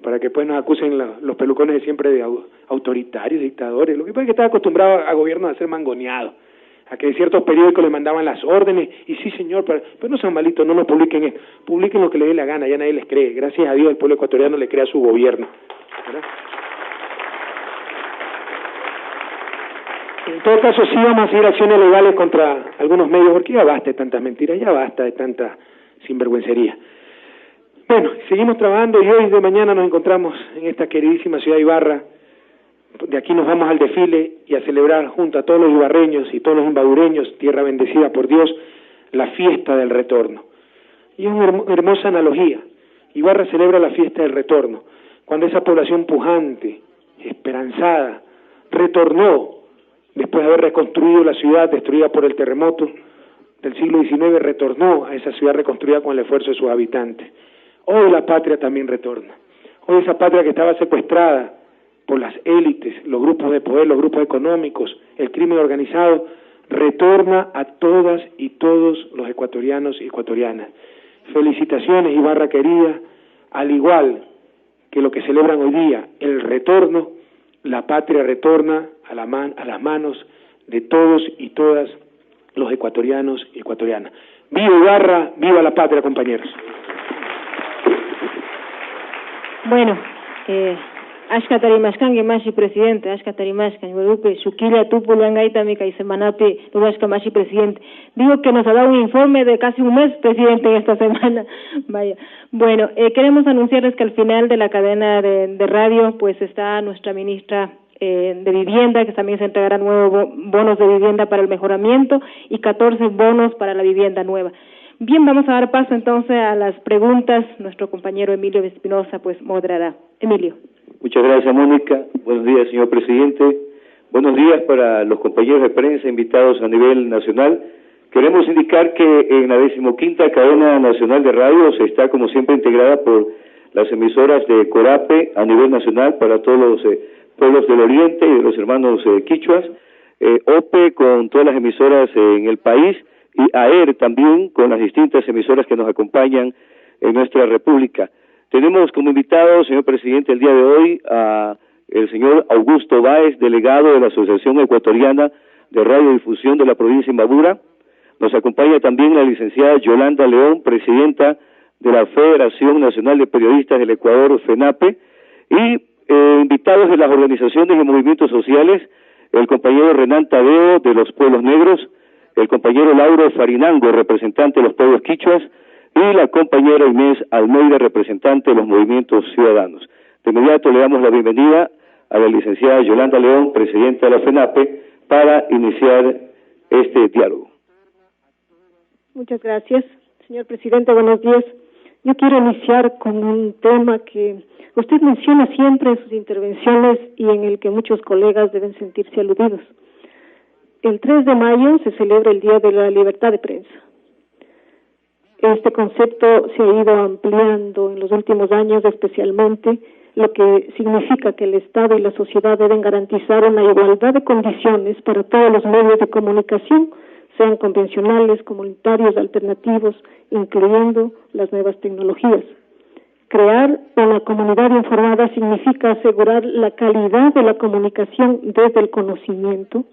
para que pues nos acusen los pelucones de siempre de autoritarios, dictadores. Lo que pasa es que estaba acostumbrado a gobiernos a ser mangoneados, a que ciertos periódicos les mandaban las órdenes, y sí señor, pero no sean malitos, no nos publiquen esto, publiquen lo que les dé la gana, ya nadie les cree. Gracias a Dios el pueblo ecuatoriano le cree a su gobierno, ¿verdad? En todo caso sí vamos a seguir acciones legales contra algunos medios, porque ya basta de tantas mentiras, ya basta de tanta sinvergüencería. Bueno, seguimos trabajando y hoy de mañana nos encontramos en esta queridísima ciudad de Ibarra. De aquí nos vamos al desfile y a celebrar junto a todos los ibarreños y todos los imbabureños, tierra bendecida por Dios, la fiesta del retorno. Y es una hermosa analogía. Ibarra celebra la fiesta del retorno, cuando esa población pujante, esperanzada, retornó después de haber reconstruido la ciudad destruida por el terremoto del siglo XIX, retornó a esa ciudad reconstruida con el esfuerzo de sus habitantes. Hoy la patria también retorna. Hoy esa patria que estaba secuestrada por las élites, los grupos de poder, los grupos económicos, el crimen organizado, retorna a todas y todos los ecuatorianos y ecuatorianas. Felicitaciones, Ibarra querida, al igual que lo que celebran hoy día, el retorno, la patria retorna a las manos de todos y todas los ecuatorianos y ecuatorianas. ¡Viva Ibarra! ¡Viva la patria, compañeros! Bueno, ashkatarimashkan gemashi presidente, ashkatarimashkan, Guadalupe, Shukilla, Tupulangaita, Mica y Semanapi, Lugashka Mashi presidente. Digo que nos ha dado un informe de casi un mes, presidente, en esta semana. Vaya. Bueno, queremos anunciarles que al final de la cadena de radio, pues está nuestra ministra de Vivienda, que también se entregarán nuevos bonos de vivienda para el mejoramiento y 14 bonos para la vivienda nueva. Bien, vamos a dar paso entonces a las preguntas. Nuestro compañero Emilio Espinosa pues moderará. Emilio. Muchas gracias, Mónica. Buenos días, señor presidente. Buenos días para los compañeros de prensa invitados a nivel nacional. Queremos indicar que en la 15ª cadena nacional de radio se está, como siempre, integrada por las emisoras de Corape a nivel nacional para todos los pueblos del Oriente y de los hermanos quichuas, OPE con todas las emisoras en el país, y AER también con las distintas emisoras que nos acompañan en nuestra república. Tenemos como invitado, señor presidente, el día de hoy a el señor Augusto Báez, delegado de la Asociación Ecuatoriana de Radiodifusión de la provincia de Imbabura. Nos acompaña también la licenciada Yolanda León, presidenta de la Federación Nacional de Periodistas del Ecuador, FENAPE, y invitados de las organizaciones y movimientos sociales, el compañero Renan Tadeo de los Pueblos Negros, el compañero Lauro Farinango, representante de los pueblos quichuas, y la compañera Inés Almeida, representante de los movimientos ciudadanos. De inmediato le damos la bienvenida a la licenciada Yolanda León, presidenta de la FENAPE, para iniciar este diálogo. Muchas gracias, señor presidente, buenos días. Yo quiero iniciar con un tema que usted menciona siempre en sus intervenciones y en el que muchos colegas deben sentirse aludidos. El 3 de mayo se celebra el Día de la Libertad de Prensa. Este concepto se ha ido ampliando en los últimos años, especialmente, lo que significa que el Estado y la sociedad deben garantizar una igualdad de condiciones para todos los medios de comunicación, sean convencionales, comunitarios, alternativos, incluyendo las nuevas tecnologías. Crear una comunidad informada significa asegurar la calidad de la comunicación desde el conocimiento.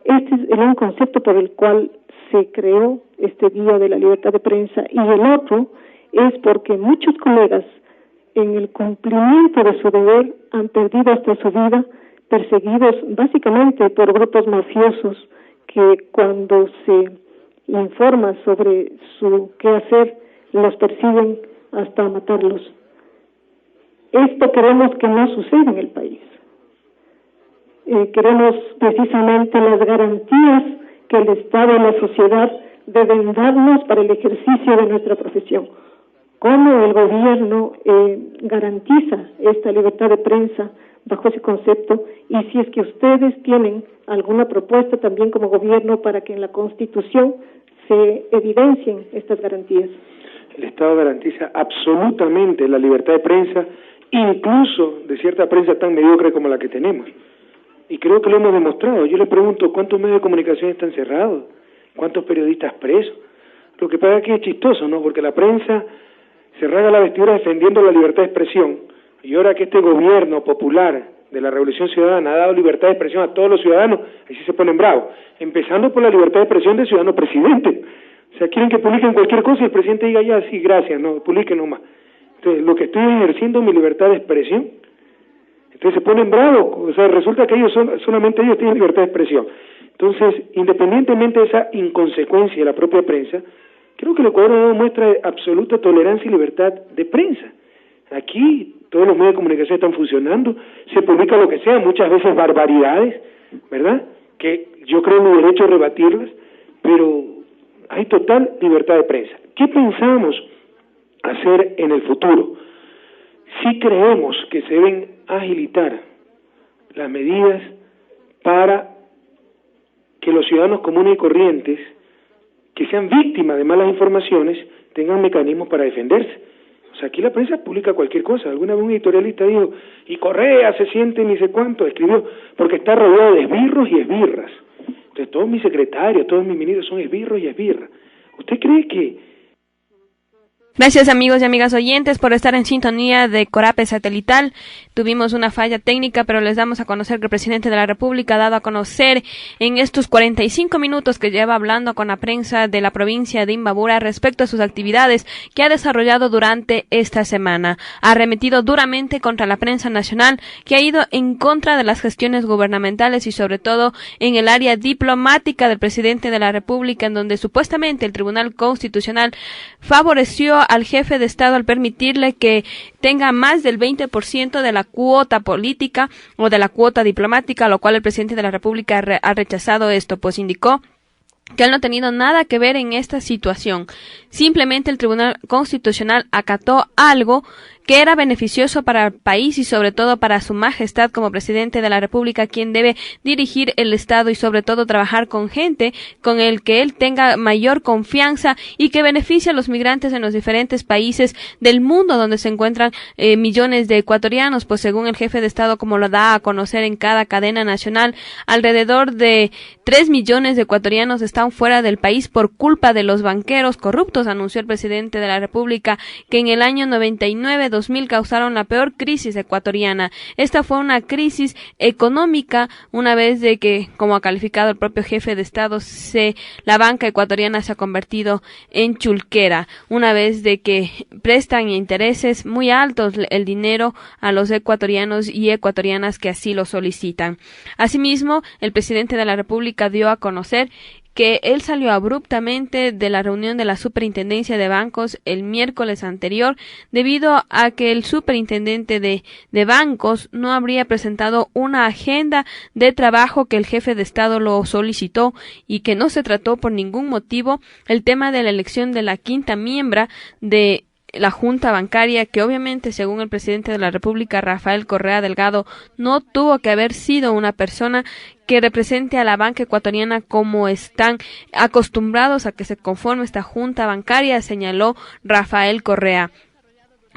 Este es un concepto por el cual se creó este Día de la Libertad de Prensa, y el otro es porque muchos colegas, en el cumplimiento de su deber, han perdido hasta su vida, perseguidos básicamente por grupos mafiosos que cuando se informa sobre su quehacer, los persiguen hasta matarlos. Esto queremos que no suceda en el país. Queremos precisamente las garantías que el Estado y la sociedad deben darnos para el ejercicio de nuestra profesión. ¿Cómo el gobierno garantiza esta libertad de prensa bajo ese concepto? Y si es que ustedes tienen alguna propuesta también como gobierno para que en la Constitución se evidencien estas garantías. El Estado garantiza absolutamente la libertad de prensa, incluso de cierta prensa tan mediocre como la que tenemos. Y creo que lo hemos demostrado. Yo le pregunto, ¿cuántos medios de comunicación están cerrados? ¿Cuántos periodistas presos? Lo que pasa es que es chistoso, ¿no? Porque la prensa se rasga la vestidura defendiendo la libertad de expresión. Y ahora que este gobierno popular de la Revolución Ciudadana ha dado libertad de expresión a todos los ciudadanos, ahí sí se ponen bravos. Empezando por la libertad de expresión del ciudadano presidente. O sea, quieren que publiquen cualquier cosa y el presidente diga ya, sí, gracias, no, publiquen nomás. Entonces, lo que estoy ejerciendo es mi libertad de expresión. Entonces se ponen bravos, o sea, resulta que solamente ellos tienen libertad de expresión. Entonces, independientemente de esa inconsecuencia de la propia prensa, creo que el Ecuador no muestra absoluta tolerancia y libertad de prensa. Aquí todos los medios de comunicación están funcionando, se publica lo que sea, muchas veces barbaridades, ¿verdad? Que yo creo en mi derecho a rebatirlas, pero hay total libertad de prensa. ¿Qué pensamos hacer en el futuro? Sí creemos que se deben agilitar las medidas para que los ciudadanos comunes y corrientes que sean víctimas de malas informaciones tengan mecanismos para defenderse. O sea, aquí la prensa publica cualquier cosa. Alguna vez un editorialista dijo, y Correa se siente ni sé cuánto, escribió, porque está rodeado de esbirros y esbirras. Entonces todos mis secretarios, todos mis ministros son esbirros y esbirras. ¿Usted cree que...? Gracias amigos y amigas oyentes por estar en sintonía de Corape Satelital. Tuvimos una falla técnica, pero les damos a conocer que el presidente de la República ha dado a conocer en estos 45 minutos que lleva hablando con la prensa de la provincia de Imbabura respecto a sus actividades que ha desarrollado durante esta semana. Ha arremetido duramente contra la prensa nacional, que ha ido en contra de las gestiones gubernamentales y sobre todo en el área diplomática del presidente de la República, en donde supuestamente el Tribunal Constitucional favoreció al jefe de Estado al permitirle que tenga más del 20% de la cuota política o de la cuota diplomática, lo cual el presidente de la República ha rechazado esto, pues indicó que él no ha tenido nada que ver en esta situación. Simplemente el Tribunal Constitucional acató algo que era beneficioso para el país y sobre todo para su majestad como presidente de la República, quien debe dirigir el Estado y sobre todo trabajar con gente con el que él tenga mayor confianza y que beneficie a los migrantes en los diferentes países del mundo donde se encuentran millones de ecuatorianos, pues según el jefe de Estado, como lo da a conocer en cada cadena nacional, alrededor de 3 millones de ecuatorianos están fuera del país por culpa de los banqueros corruptos, anunció el presidente de la República, que en el año 99-2000 causaron la peor crisis ecuatoriana. Esta fue una crisis económica, una vez de que, como ha calificado el propio jefe de Estado, la banca ecuatoriana se ha convertido en chulquera, una vez de que prestan intereses muy altos el dinero a los ecuatorianos y ecuatorianas que así lo solicitan. Asimismo, el presidente de la República dio a conocer que él salió abruptamente de la reunión de la Superintendencia de Bancos el miércoles anterior debido a que el superintendente de bancos no habría presentado una agenda de trabajo que el jefe de Estado lo solicitó y que no se trató por ningún motivo el tema de la elección de la quinta miembro de la Junta Bancaria, que obviamente, según el presidente de la República, Rafael Correa Delgado, no tuvo que haber sido una persona que represente a la banca ecuatoriana como están acostumbrados a que se conforme esta Junta Bancaria, señaló Rafael Correa.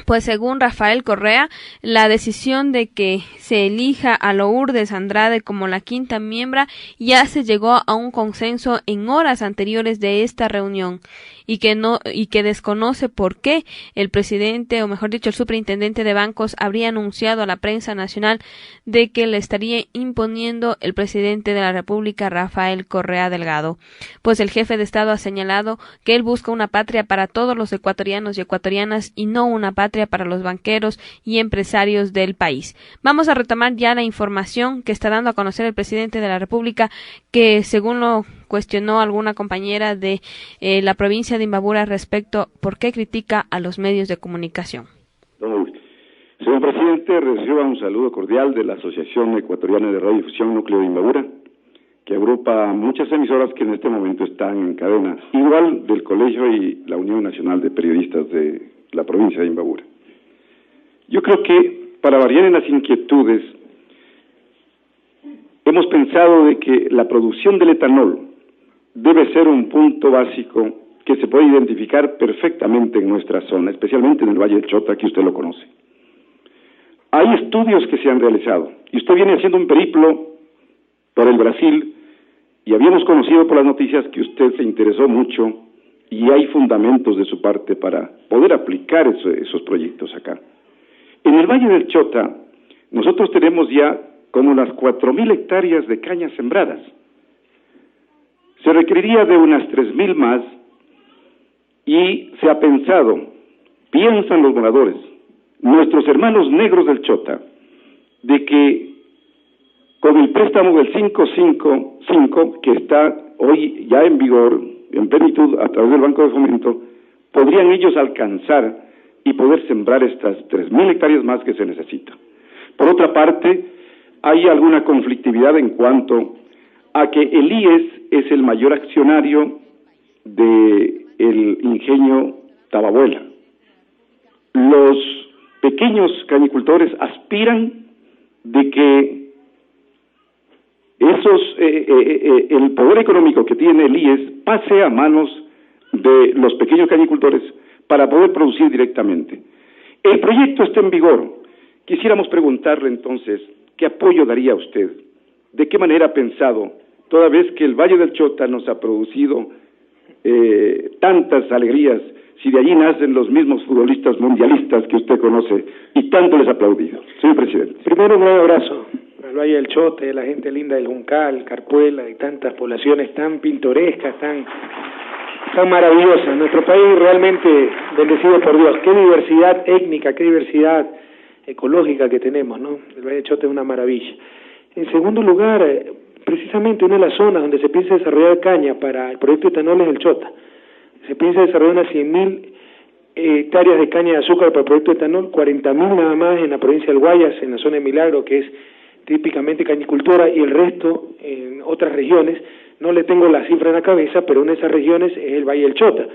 Pues según Rafael Correa, la decisión de que se elija a Lourdes Andrade como la quinta miembro ya se llegó a un consenso en horas anteriores de esta reunión. y que desconoce por qué el presidente, o mejor dicho, el superintendente de bancos habría anunciado a la prensa nacional de que le estaría imponiendo el presidente de la República, Rafael Correa Delgado. Pues el jefe de Estado ha señalado que él busca una patria para todos los ecuatorianos y ecuatorianas y no una patria para los banqueros y empresarios del país. Vamos a retomar ya la información que está dando a conocer el presidente de la República, que según lo cuestionó alguna compañera de la provincia de Imbabura respecto por qué critica a los medios de comunicación. Señor presidente, reciba un saludo cordial de la Asociación Ecuatoriana de Radiodifusión Núcleo de Imbabura, que agrupa muchas emisoras que en este momento están en cadena, igual del Colegio y la Unión Nacional de Periodistas de la provincia de Imbabura. Yo creo que, para variar en las inquietudes, hemos pensado de que la producción del etanol debe ser un punto básico que se puede identificar perfectamente en nuestra zona, especialmente en el Valle del Chota, que usted lo conoce. Hay estudios que se han realizado, y usted viene haciendo un periplo por el Brasil, y habíamos conocido por las noticias que usted se interesó mucho, y hay fundamentos de su parte para poder aplicar esos proyectos acá. En el Valle del Chota, nosotros tenemos ya como unas 4.000 hectáreas de cañas sembradas. Se requeriría de unas 3.000 más, y se ha pensado, piensan los moradores, nuestros hermanos negros del Chota, de que con el préstamo del 555, que está hoy ya en vigor, en plenitud, a través del Banco de Fomento, podrían ellos alcanzar y poder sembrar estas 3.000 hectáreas más que se necesitan. Por otra parte, hay alguna conflictividad en cuanto a que el IES es el mayor accionario del ingenio Tababuela. Los pequeños cañicultores aspiran de que el poder económico que tiene el IES pase a manos de los pequeños cañicultores para poder producir directamente. El proyecto está en vigor. Quisiéramos preguntarle entonces, ¿qué apoyo daría usted? ¿De qué manera ha pensado, toda vez que el Valle del Chota nos ha producido tantas alegrías, si de allí nacen los mismos futbolistas mundialistas que usted conoce y tanto les ha aplaudido? Señor presidente. Primero, un gran abrazo al Valle del Chota, a la gente linda del Juncal, Carpuela y tantas poblaciones tan pintorescas, tan maravillosas. Nuestro país realmente bendecido por Dios. Qué diversidad étnica, qué diversidad ecológica que tenemos, ¿no? El Valle del Chota es una maravilla. En segundo lugar, precisamente una de las zonas donde se piensa desarrollar caña para el proyecto de etanol es el Chota. Se piensa desarrollar unas 100.000 hectáreas de caña de azúcar para el proyecto de etanol, 40.000 nada más en la provincia del Guayas, en la zona de Milagro, que es típicamente cañicultora, y el resto en otras regiones. No le tengo la cifra en la cabeza, pero una de esas regiones es el Valle del Chota.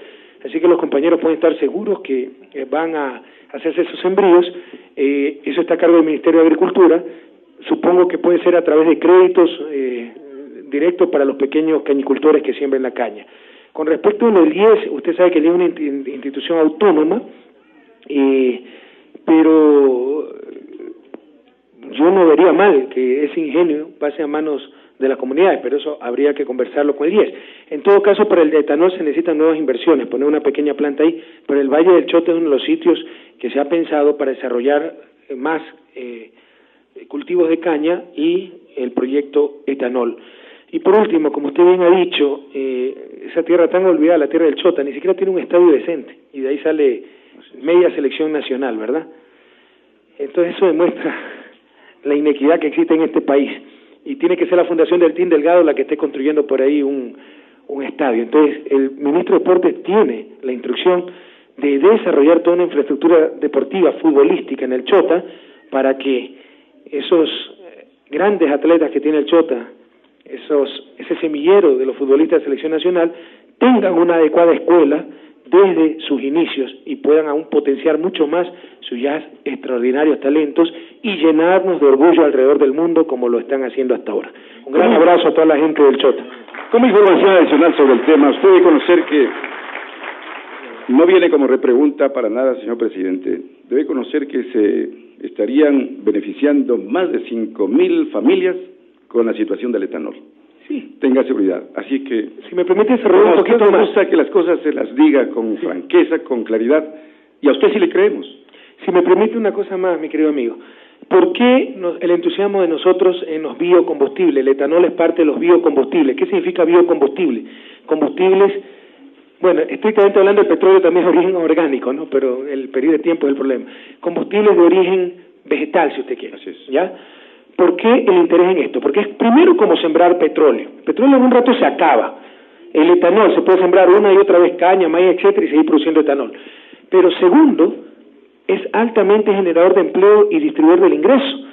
Así que los compañeros pueden estar seguros que van a hacerse esos sembríos. Eso está a cargo del Ministerio de Agricultura. Supongo que puede ser a través de créditos directos para los pequeños cañicultores que siembren la caña. Con respecto a lo del IES, usted sabe que el IES es una institución autónoma, pero yo no vería mal que ese ingenio pase a manos de las comunidades, pero eso habría que conversarlo con el IES. En todo caso, para el de etanol se necesitan nuevas inversiones, poner una pequeña planta ahí, pero el Valle del Chota es uno de los sitios que se ha pensado para desarrollar más cultivos de caña y el proyecto etanol. Y por último, como usted bien ha dicho, esa tierra tan olvidada, la tierra del Chota, ni siquiera tiene un estadio decente, y de ahí sale media selección nacional, ¿verdad? Entonces eso demuestra la inequidad que existe en este país, y tiene que ser la Fundación del Team Delgado la que esté construyendo por ahí un estadio. Entonces el ministro de Deportes tiene la instrucción de desarrollar toda una infraestructura deportiva, futbolística en el Chota, para que esos grandes atletas que tiene el Chota, ese semillero de los futbolistas de selección nacional, tengan una adecuada escuela desde sus inicios y puedan aún potenciar mucho más sus ya extraordinarios talentos y llenarnos de orgullo alrededor del mundo como lo están haciendo hasta ahora. Un gran abrazo a toda la gente del Chota. Como información adicional sobre el tema, usted debe conocer que no viene como repregunta para nada, señor presidente. Debe conocer que se estarían beneficiando más de 5.000 familias con la situación del etanol. Sí. Tenga seguridad. Así que, si me permite desarrollar un poquito más. Me gusta que las cosas se las diga con franqueza, con claridad, y a usted sí le creemos. Si me permite una cosa más, mi querido amigo. ¿Por qué el entusiasmo de nosotros en los biocombustibles? El etanol es parte de los biocombustibles. ¿Qué significa biocombustible? Combustibles, bueno, estrictamente hablando, el petróleo también es de origen orgánico, ¿no? Pero el periodo de tiempo es el problema. Combustibles de origen vegetal, si usted quiere. Así es. ¿Ya? ¿Por qué el interés en esto? Porque es primero como sembrar petróleo. El petróleo en un rato se acaba. El etanol se puede sembrar una y otra vez caña, maíz, etcétera, y seguir produciendo etanol. Pero segundo, es altamente generador de empleo y distribuidor del ingreso,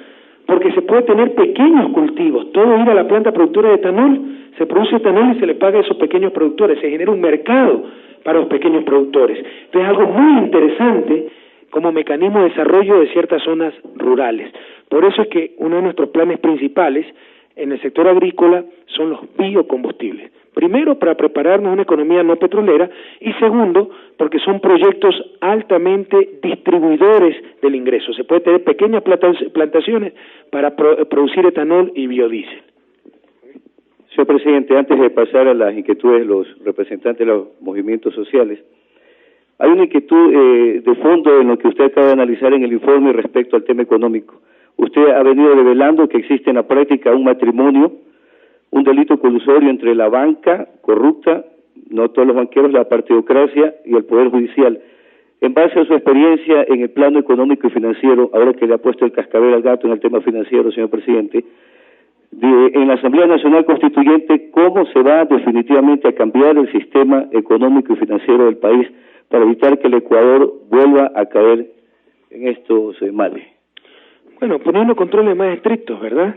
porque se puede tener pequeños cultivos, todo ir a la planta productora de etanol, se produce etanol y se le paga a esos pequeños productores, se genera un mercado para los pequeños productores. Entonces es algo muy interesante como mecanismo de desarrollo de ciertas zonas rurales. Por eso es que uno de nuestros planes principales en el sector agrícola son los biocombustibles. Primero, para prepararnos una economía no petrolera, y segundo, porque son proyectos altamente distribuidores del ingreso. Se puede tener pequeñas plantaciones para producir etanol y biodiesel. Señor presidente, antes de pasar a las inquietudes de los representantes de los movimientos sociales, hay una inquietud de fondo en lo que usted acaba de analizar en el informe respecto al tema económico. Usted ha venido revelando que existe en la práctica un matrimonio, un delito colusorio entre la banca corrupta, no todos los banqueros, la partidocracia y el Poder Judicial. En base a su experiencia en el plano económico y financiero, ahora que le ha puesto el cascabel al gato en el tema financiero, señor presidente, en la Asamblea Nacional Constituyente, ¿cómo se va definitivamente a cambiar el sistema económico y financiero del país para evitar que el Ecuador vuelva a caer en estos males? Bueno, poniendo controles más estrictos, ¿verdad?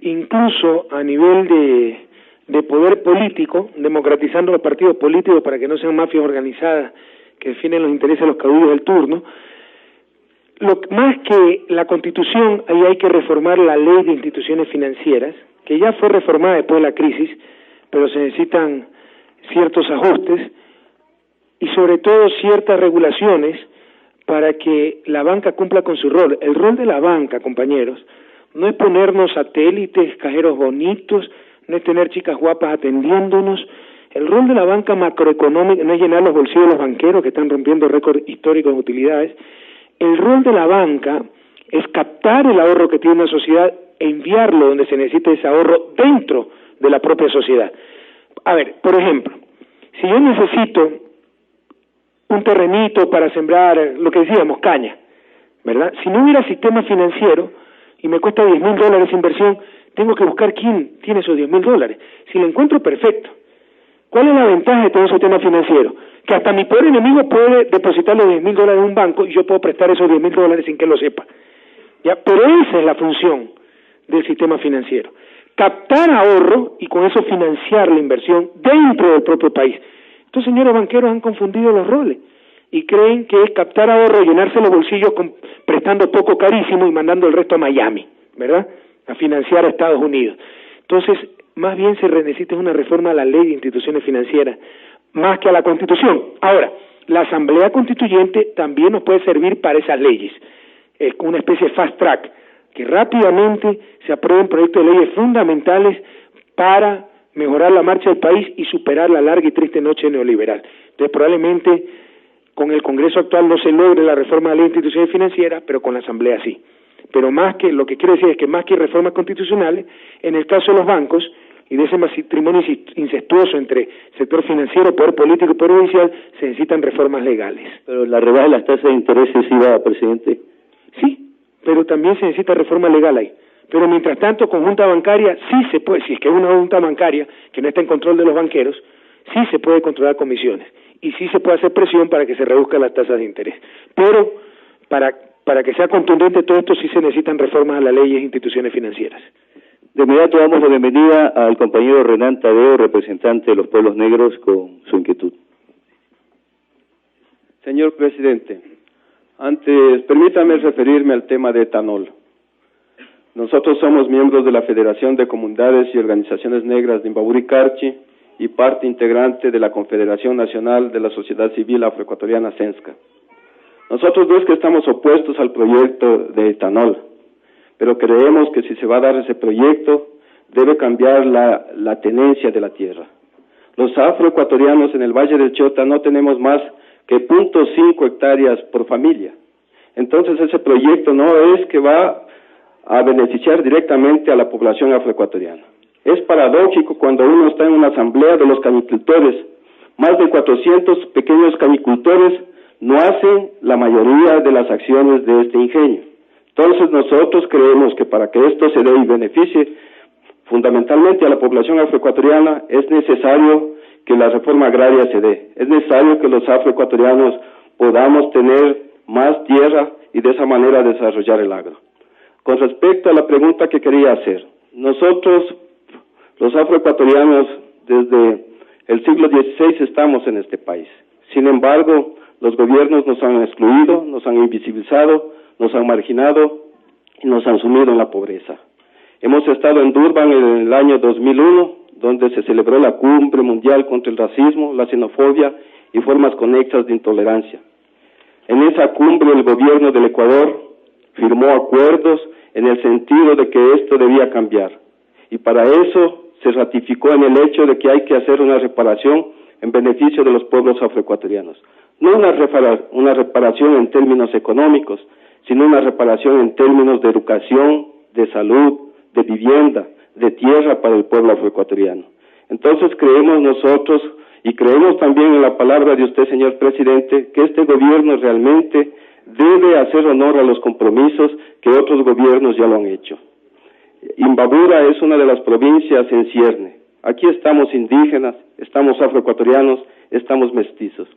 Incluso a nivel de poder político, democratizando los partidos políticos para que no sean mafias organizadas que definen los intereses de los caudillos del turno. Más que la Constitución, ahí hay que reformar la ley de instituciones financieras, que ya fue reformada después de la crisis, pero se necesitan ciertos ajustes y sobre todo ciertas regulaciones para que la banca cumpla con su rol. El rol de la banca, compañeros, no es ponernos satélites, cajeros bonitos, no es tener chicas guapas atendiéndonos. El rol de la banca macroeconómica no es llenar los bolsillos de los banqueros que están rompiendo récords históricos de utilidades. El rol de la banca es captar el ahorro que tiene una sociedad e enviarlo donde se necesite ese ahorro dentro de la propia sociedad. A ver, por ejemplo, si yo necesito un terrenito para sembrar, lo que decíamos, caña, ¿verdad? Si no hubiera sistema financiero y me cuesta $10,000 inversión, tengo que buscar quién tiene esos $10,000. Si lo encuentro, perfecto. ¿Cuál es la ventaja de todo un sistema financiero? Que hasta mi peor enemigo puede depositar los $10,000 en un banco y yo puedo prestar esos $10,000 sin que lo sepa. ¿Ya? Pero esa es la función del sistema financiero. Captar ahorro y con eso financiar la inversión dentro del propio país. Estos señores banqueros han confundido los roles y creen que es captar ahorro, llenarse los bolsillos prestando poco carísimo y mandando el resto a Miami, ¿verdad? A financiar a Estados Unidos. Entonces, más bien se necesita una reforma a la ley de instituciones financieras, más que a la Constitución. Ahora, la Asamblea Constituyente también nos puede servir para esas leyes, una especie de fast track, que rápidamente se aprueben proyectos de leyes fundamentales para mejorar la marcha del país y superar la larga y triste noche neoliberal. Entonces, probablemente con el Congreso actual no se logre la reforma de la ley de instituciones financieras, pero con la Asamblea sí. Pero más que, lo que quiero decir es que más que reformas constitucionales, en el caso de los bancos y de ese matrimonio incestuoso entre sector financiero, poder político y poder judicial, se necesitan reformas legales. Pero la rebaja de las tasas de interés sí va, presidente. Sí, pero también se necesita reforma legal ahí. Pero mientras tanto, con junta bancaria sí se puede, si es que es una junta bancaria que no está en control de los banqueros, sí se puede controlar comisiones y sí se puede hacer presión para que se reduzcan las tasas de interés. Pero para que sea contundente todo esto sí se necesitan reformas a las leyes e instituciones financieras. De inmediato damos la bienvenida al compañero Renan Tadeo, representante de los pueblos negros, con su inquietud. Señor presidente, antes permítame referirme al tema de etanol. Nosotros somos miembros de la Federación de Comunidades y Organizaciones Negras de Imbabura y Carchi y parte integrante de la Confederación Nacional de la Sociedad Civil Afroecuatoriana CENSCA. Nosotros no es que estamos opuestos al proyecto de etanol, pero creemos que si se va a dar ese proyecto, debe cambiar la tenencia de la tierra. Los afroecuatorianos en el Valle del Chota no tenemos más que 0.5 hectáreas por familia. Entonces ese proyecto no es que va a beneficiar directamente a la población afroecuatoriana. Es paradójico cuando uno está en una asamblea de los cañicultores, más de 400 pequeños cañicultores no hacen la mayoría de las acciones de este ingenio. Entonces nosotros creemos que para que esto se dé y beneficie fundamentalmente a la población afroecuatoriana es necesario que la reforma agraria se dé, es necesario que los afroecuatorianos podamos tener más tierra y de esa manera desarrollar el agro. Con respecto a la pregunta que quería hacer, nosotros los afroecuatorianos desde el siglo XVI estamos en este país. Sin embargo, los gobiernos nos han excluido, nos han invisibilizado, nos han marginado y nos han sumido en la pobreza. Hemos estado en Durban en el año 2001, donde se celebró la Cumbre Mundial contra el Racismo, la Xenofobia y formas conexas de intolerancia. En esa cumbre el gobierno del Ecuador firmó acuerdos en el sentido de que esto debía cambiar. Y para eso se ratificó en el hecho de que hay que hacer una reparación en beneficio de los pueblos afroecuatorianos. No una reparación en términos económicos, sino una reparación en términos de educación, de salud, de vivienda, de tierra para el pueblo afroecuatoriano. Entonces creemos nosotros, y creemos también en la palabra de usted, señor presidente, que este gobierno realmente debe hacer honor a los compromisos que otros gobiernos ya lo han hecho. Imbabura es una de las provincias en cierne. Aquí estamos indígenas, estamos afroecuatorianos, estamos mestizos.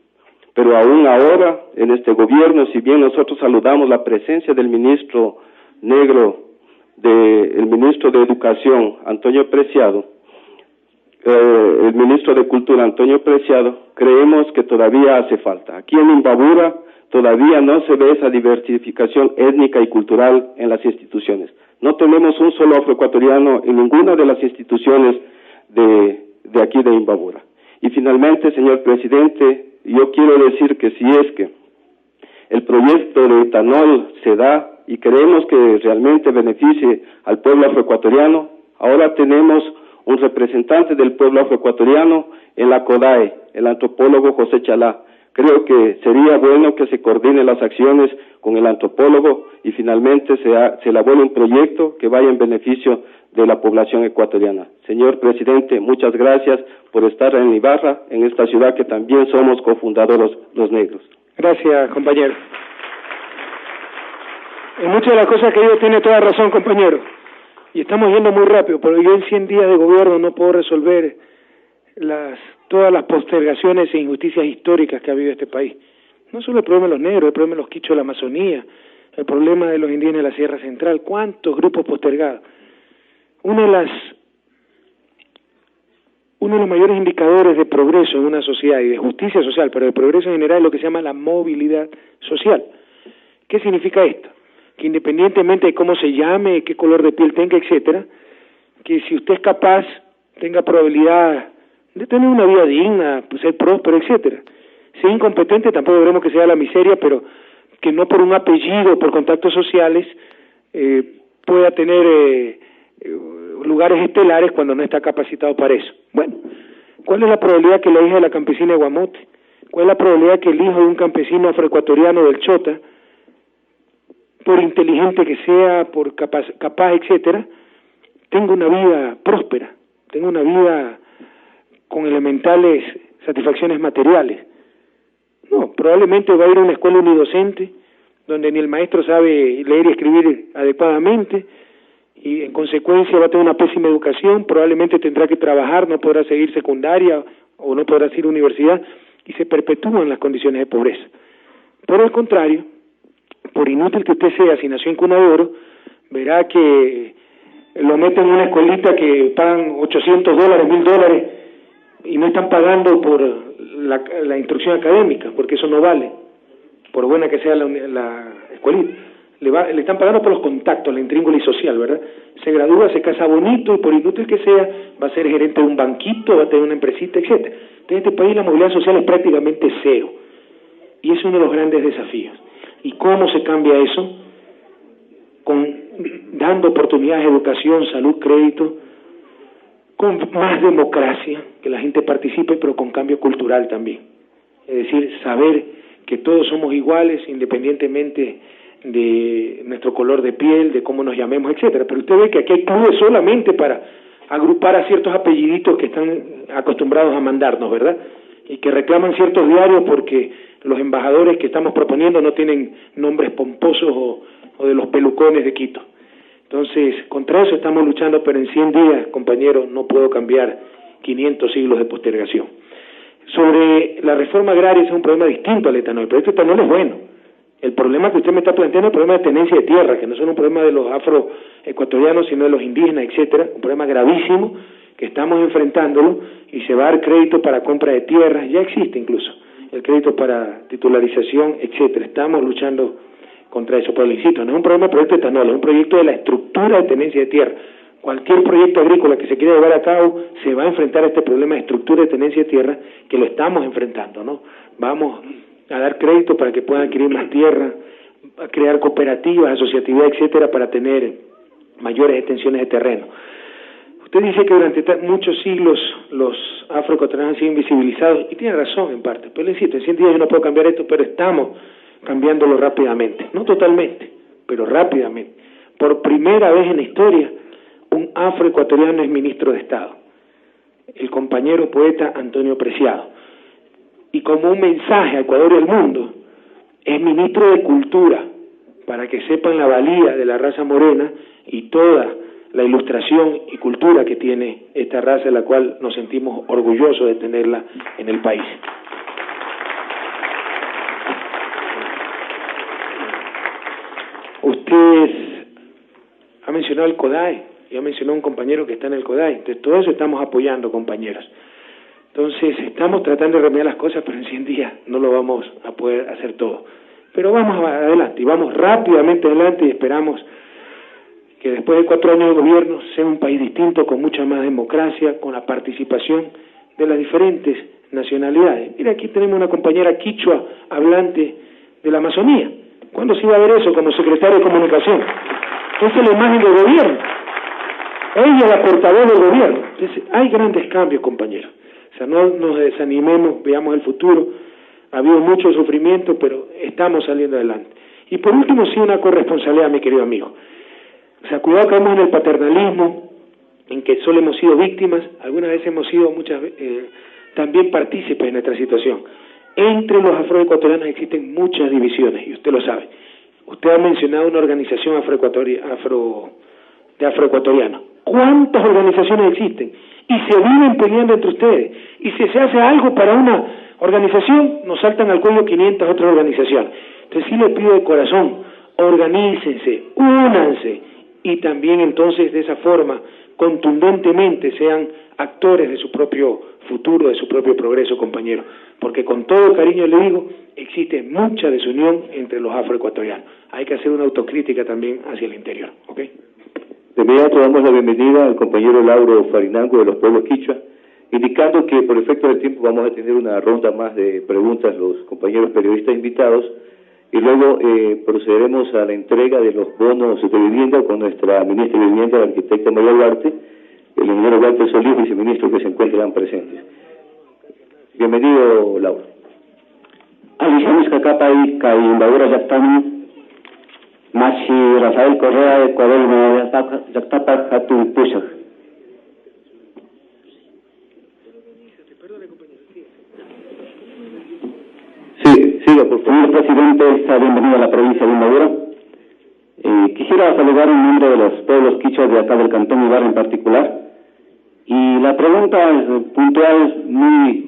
Pero aún ahora, en este gobierno, si bien nosotros saludamos la presencia del ministro negro, el ministro de Educación, Antonio Preciado, el ministro de Cultura, Antonio Preciado, creemos que todavía hace falta. Aquí en Imbabura todavía no se ve esa diversificación étnica y cultural en las instituciones. No tenemos un solo afroecuatoriano en ninguna de las instituciones de aquí de Imbabura. Y finalmente, señor presidente, yo quiero decir que si es que el proyecto de etanol se da y creemos que realmente beneficie al pueblo afroecuatoriano, ahora tenemos un representante del pueblo afroecuatoriano en la CODAE, el antropólogo José Chalá. Creo que sería bueno que se coordinen las acciones con el antropólogo y finalmente se elabore un proyecto que vaya en beneficio de la población ecuatoriana. Señor presidente, muchas gracias por estar en Ibarra, en esta ciudad que también somos cofundadores los negros. Gracias, compañero. En muchas de las cosas que digo tiene toda razón, compañero. Y estamos yendo muy rápido, pero yo en 100 días de gobierno no puedo resolver todas las postergaciones e injusticias históricas que ha habido en este país. No solo el problema de los negros, el problema de los quichos de la Amazonía, el problema de los indígenas de la Sierra Central, cuántos grupos postergados. Uno de los mayores indicadores de progreso en una sociedad y de justicia social, pero de progreso en general, es lo que se llama la movilidad social. ¿Qué significa esto? Que independientemente de cómo se llame, qué color de piel tenga, etcétera, que si usted es capaz, tenga probabilidad de tener una vida digna, pues ser próspero, etcétera. Si es incompetente, tampoco veremos que sea la miseria, pero que no por un apellido, por contactos sociales, pueda tener lugares estelares cuando no está capacitado para eso. Bueno, ¿cuál es la probabilidad que la hija de la campesina de Guamote? ¿Cuál es la probabilidad que el hijo de un campesino afroecuatoriano del Chota, por inteligente que sea, por capaz, etcétera, tenga una vida próspera, tenga una vida con elementales satisfacciones materiales? No, probablemente va a ir a una escuela unidocente, donde ni el maestro sabe leer y escribir adecuadamente, y en consecuencia va a tener una pésima educación, probablemente tendrá que trabajar, no podrá seguir secundaria o no podrá seguir universidad, y se perpetúan las condiciones de pobreza. Por el contrario, por inútil que usted sea, si nació en cuna de oro, verá que lo meten en una escuelita que pagan $800, $1,000, y no están pagando por la instrucción académica, porque eso no vale, por buena que sea la escuelita. Le están pagando por los contactos, la intríngulis social, ¿verdad? Se gradúa, se casa bonito, y por inútil que sea, va a ser gerente de un banquito, va a tener una empresita, etcétera. En este país la movilidad social es prácticamente cero, y es uno de los grandes desafíos. ¿Y cómo se cambia eso? Dando oportunidades de educación, salud, crédito, con más democracia, que la gente participe, pero con cambio cultural también. Es decir, saber que todos somos iguales independientemente de nuestro color de piel, de cómo nos llamemos, etcétera. Pero usted ve que aquí hay clubes solamente para agrupar a ciertos apelliditos que están acostumbrados a mandarnos, ¿verdad? Y que reclaman ciertos diarios porque los embajadores que estamos proponiendo no tienen nombres pomposos o de los pelucones de Quito. Entonces, contra eso estamos luchando, pero en 100 días, compañero, no puedo cambiar 500 siglos de postergación. Sobre la reforma agraria, ese es un problema distinto al etanol. El proyecto de etanol es bueno. El problema que usted me está planteando es el problema de tenencia de tierra, que no es un problema de los afroecuatorianos, sino de los indígenas, etcétera. Un problema gravísimo que estamos enfrentándolo y se va a dar crédito para compra de tierras. Ya existe incluso el crédito para titularización, etcétera. Estamos luchando contra eso, pero le insisto, no es un problema del proyecto de etanol, es un proyecto de la estructura de tenencia de tierra. Cualquier proyecto agrícola que se quiera llevar a cabo se va a enfrentar a este problema de estructura de tenencia de tierra, que lo estamos enfrentando, ¿no? Vamos a dar crédito para que puedan adquirir más tierra, a crear cooperativas, asociatividad, etcétera, para tener mayores extensiones de terreno. Usted dice que durante muchos siglos los afroecuatorianos han sido invisibilizados, y tiene razón en parte, pero le insisto, en 100 días yo no puedo cambiar esto, pero estamos cambiándolo rápidamente, no totalmente, pero rápidamente. Por primera vez en la historia, un afroecuatoriano es ministro de Estado, el compañero poeta Antonio Preciado, y como un mensaje a Ecuador y al mundo, es ministro de Cultura, para que sepan la valía de la raza morena y toda la ilustración y cultura que tiene esta raza, de la cual nos sentimos orgullosos de tenerla en el país. Usted ha mencionado el CODAE, y ha mencionado un compañero que está en el CODAE, entonces todo eso estamos apoyando, compañeros. Entonces estamos tratando de remediar las cosas, pero en 100 días no lo vamos a poder hacer todo. Pero vamos adelante, y vamos rápidamente adelante, y esperamos que después de 4 años de gobierno sea un país distinto, con mucha más democracia, con la participación de las diferentes nacionalidades. Mira, aquí tenemos una compañera quichua hablante de la Amazonía. ¿Cuándo se iba a ver eso como secretaria de Comunicación? Esa es la imagen del gobierno. Ella es la portavoz del gobierno. Entonces, hay grandes cambios, compañeros. O sea, no nos desanimemos, veamos el futuro. Ha habido mucho sufrimiento, pero estamos saliendo adelante. Y por último, sí, una corresponsabilidad, mi querido amigo. O sea, cuidado que vamos en el paternalismo, en que solo hemos sido víctimas, algunas veces hemos sido también partícipes en nuestra situación. Entre los afroecuatorianos existen muchas divisiones, y usted lo sabe. Usted ha mencionado una organización de afroecuatorianos. ¿Cuántas organizaciones existen? Y se viven peleando entre ustedes. Y si se hace algo para una organización, nos saltan al cuello 500 otras organizaciones. Entonces sí le pido de corazón, organícense, únanse, y también entonces de esa forma, contundentemente, sean actores de su propio futuro, de su propio progreso, compañero. Porque con todo cariño le digo, existe mucha desunión entre los afroecuatorianos. Hay que hacer una autocrítica también hacia el interior, ¿ok? De inmediato damos la bienvenida al compañero Lauro Farinango de los pueblos quichua, indicando que por efecto del tiempo vamos a tener una ronda más de preguntas los compañeros periodistas invitados, y luego procederemos a la entrega de los bonos de vivienda con nuestra ministra de Vivienda, la arquitecta María Duarte, el ingeniero Walter Solís, viceministro, que se encuentran presentes. Bienvenido, Lauro. Alisamis Cacapay, Caimbadura Yactami, Machi Rafael Correa, Ecuador, Yactapa, Hatun Pushak. Sí, por favor. Señor presidente, está bienvenido a la provincia de Imbabura. Quisiera saludar en nombre de los pueblos quichuas de acá del Cantón Ibarra en particular. Y la pregunta puntual es muy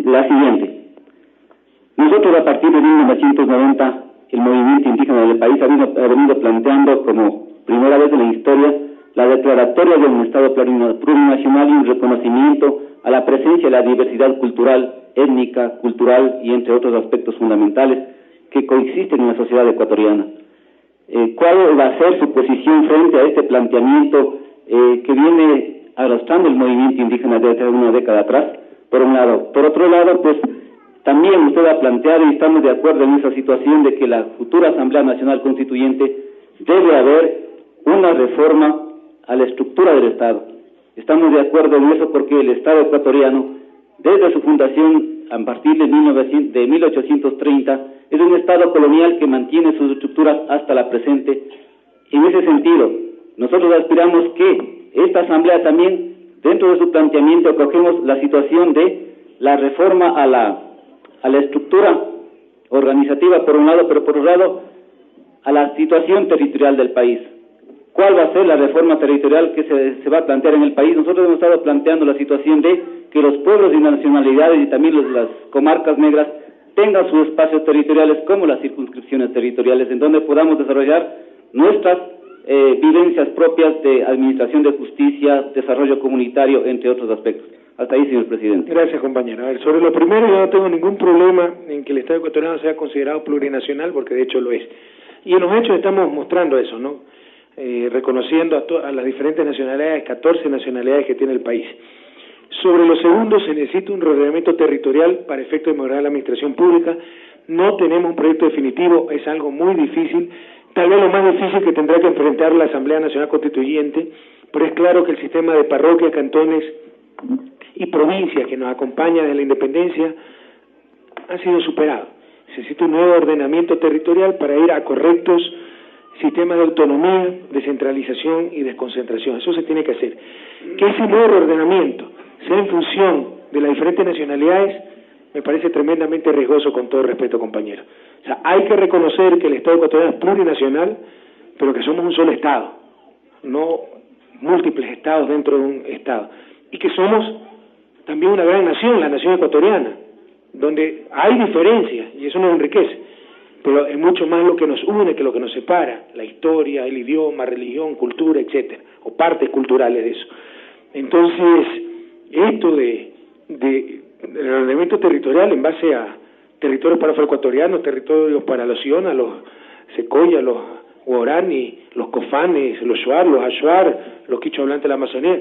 la siguiente. Nosotros a partir de 1990, el movimiento indígena del país ha venido planteando como primera vez en la historia la declaratoria de un Estado plurinacional y un reconocimiento a la presencia de la diversidad cultural, étnica, cultural y entre otros aspectos fundamentales que coexisten en la sociedad ecuatoriana. ¿Cuál va a ser su posición frente a este planteamiento que viene arrastrando el movimiento indígena desde una década atrás, por un lado? Por otro lado, pues también usted ha planteado, y estamos de acuerdo en esa situación, de que la futura Asamblea Nacional Constituyente debe haber una reforma a la estructura del Estado. Estamos de acuerdo en eso porque el Estado ecuatoriano, desde su fundación a partir de 1830, es un Estado colonial que mantiene sus estructuras hasta la presente. En ese sentido, nosotros aspiramos que esta Asamblea también, dentro de su planteamiento, cogemos la situación de la reforma a la estructura organizativa por un lado, pero por otro lado a la situación territorial del país. ¿Cuál va a ser la reforma territorial que se va a plantear en el país? Nosotros hemos estado planteando la situación de que los pueblos y nacionalidades y también las comarcas negras tengan sus espacios territoriales como las circunscripciones territoriales, en donde podamos desarrollar nuestras vivencias propias de administración de justicia, desarrollo comunitario, entre otros aspectos. Hasta ahí, señor presidente. Gracias, compañero. A ver, sobre lo primero, yo no tengo ningún problema en que el Estado ecuatoriano sea considerado plurinacional, porque de hecho lo es. Y en los hechos estamos mostrando eso, ¿no? Reconociendo a las diferentes nacionalidades, 14 nacionalidades que tiene el país. Sobre lo segundo, se necesita un reordenamiento territorial para efecto de mejorar la administración pública. No tenemos un proyecto definitivo, es algo muy difícil, tal vez lo más difícil que tendrá que enfrentar la Asamblea Nacional Constituyente, pero es claro que el sistema de parroquias, cantones y provincias que nos acompaña desde la independencia ha sido superado. Se necesita un nuevo ordenamiento territorial para ir a correctos sistemas de autonomía, descentralización y desconcentración. Eso se tiene que hacer. Que ese nuevo ordenamiento sea en función de las diferentes nacionalidades me parece tremendamente riesgoso, con todo respeto, compañero. O sea, hay que reconocer que el Estado ecuatoriano es plurinacional, pero que somos un solo Estado, no múltiples Estados dentro de un Estado. Y que somos también una gran nación, la nación ecuatoriana, donde hay diferencias, y eso nos enriquece, pero es mucho más lo que nos une que lo que nos separa, la historia, el idioma, religión, cultura, etcétera, o partes culturales de eso. Entonces, esto del ordenamiento territorial en base a territorios para afroecuatorianos, territorios para los Sionas, los Secoya, los Guarani, los Cofanes, los Shuar, los Ashuar, los quichua hablantes de la Amazonía,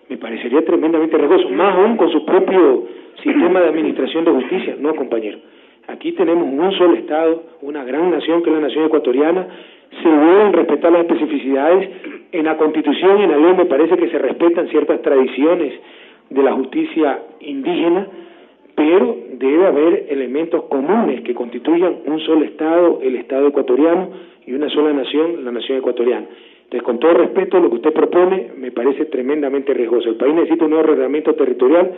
me parecería tremendamente riesgoso, más aún con su propio sistema de administración de justicia. No, compañero, aquí tenemos un solo Estado, una gran nación que es la nación ecuatoriana, se deben respetar las especificidades. En la Constitución y en la ley me parece que se respetan ciertas tradiciones de la justicia indígena, pero debe haber elementos comunes que constituyan un solo Estado, el Estado ecuatoriano, y una sola nación, la nación ecuatoriana. Entonces, con todo respeto, lo que usted propone me parece tremendamente riesgoso. El país necesita un nuevo ordenamiento territorial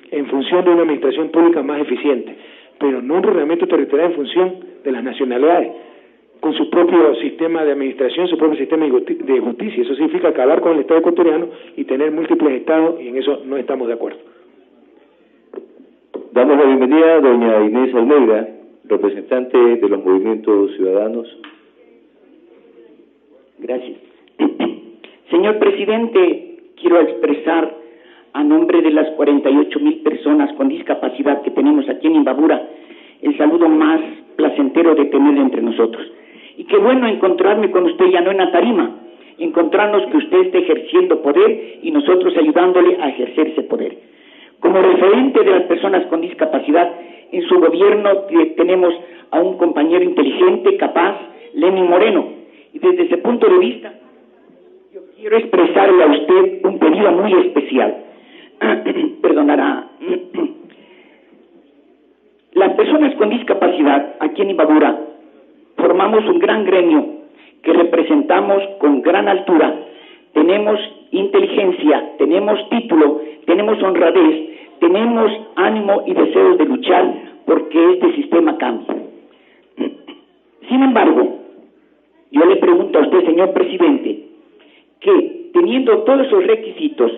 en función de una administración pública más eficiente, pero no un ordenamiento territorial en función de las nacionalidades, con su propio sistema de administración, su propio sistema de justicia. Eso significa acabar con el Estado ecuatoriano y tener múltiples Estados, y en eso no estamos de acuerdo. Damos la bienvenida a doña Inés Almeida, representante de los movimientos ciudadanos. Gracias. Señor presidente, quiero expresar a nombre de las 48,000 personas con discapacidad que tenemos aquí en Imbabura el saludo más placentero de tener entre nosotros. Y qué bueno encontrarme con usted ya no en la tarima, encontrarnos que usted esté ejerciendo poder y nosotros ayudándole a ejercer ese poder. Como referente de las personas con discapacidad, en su gobierno tenemos a un compañero inteligente, capaz, Lenín Moreno. Y desde ese punto de vista, yo quiero expresarle a usted un pedido muy especial. Perdonará. Las personas con discapacidad aquí en Imbabura formamos un gran gremio que representamos con gran altura. Tenemos inteligencia, tenemos título, tenemos honradez, tenemos ánimo y deseos de luchar porque este sistema cambie. Sin embargo, yo le pregunto a usted, señor presidente, que teniendo todos esos requisitos,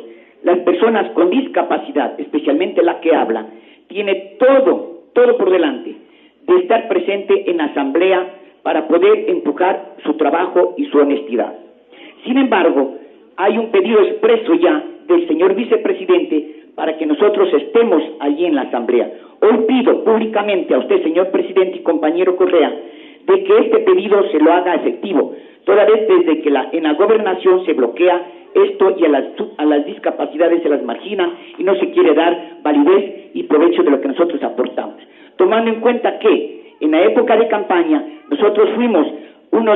las personas con discapacidad, especialmente la que habla, tiene todo por delante de estar presente en la asamblea para poder empujar su trabajo y su honestidad. Sin embargo, hay un pedido expreso ya del señor vicepresidente para que nosotros estemos allí en la asamblea. Hoy pido públicamente a usted, señor presidente y compañero Correa, de que este pedido se lo haga efectivo, toda vez desde que en la gobernación se bloquea esto y a las discapacidades se las margina y no se quiere dar validez y provecho de lo que nosotros aportamos. Tomando en cuenta que en la época de campaña nosotros fuimos uno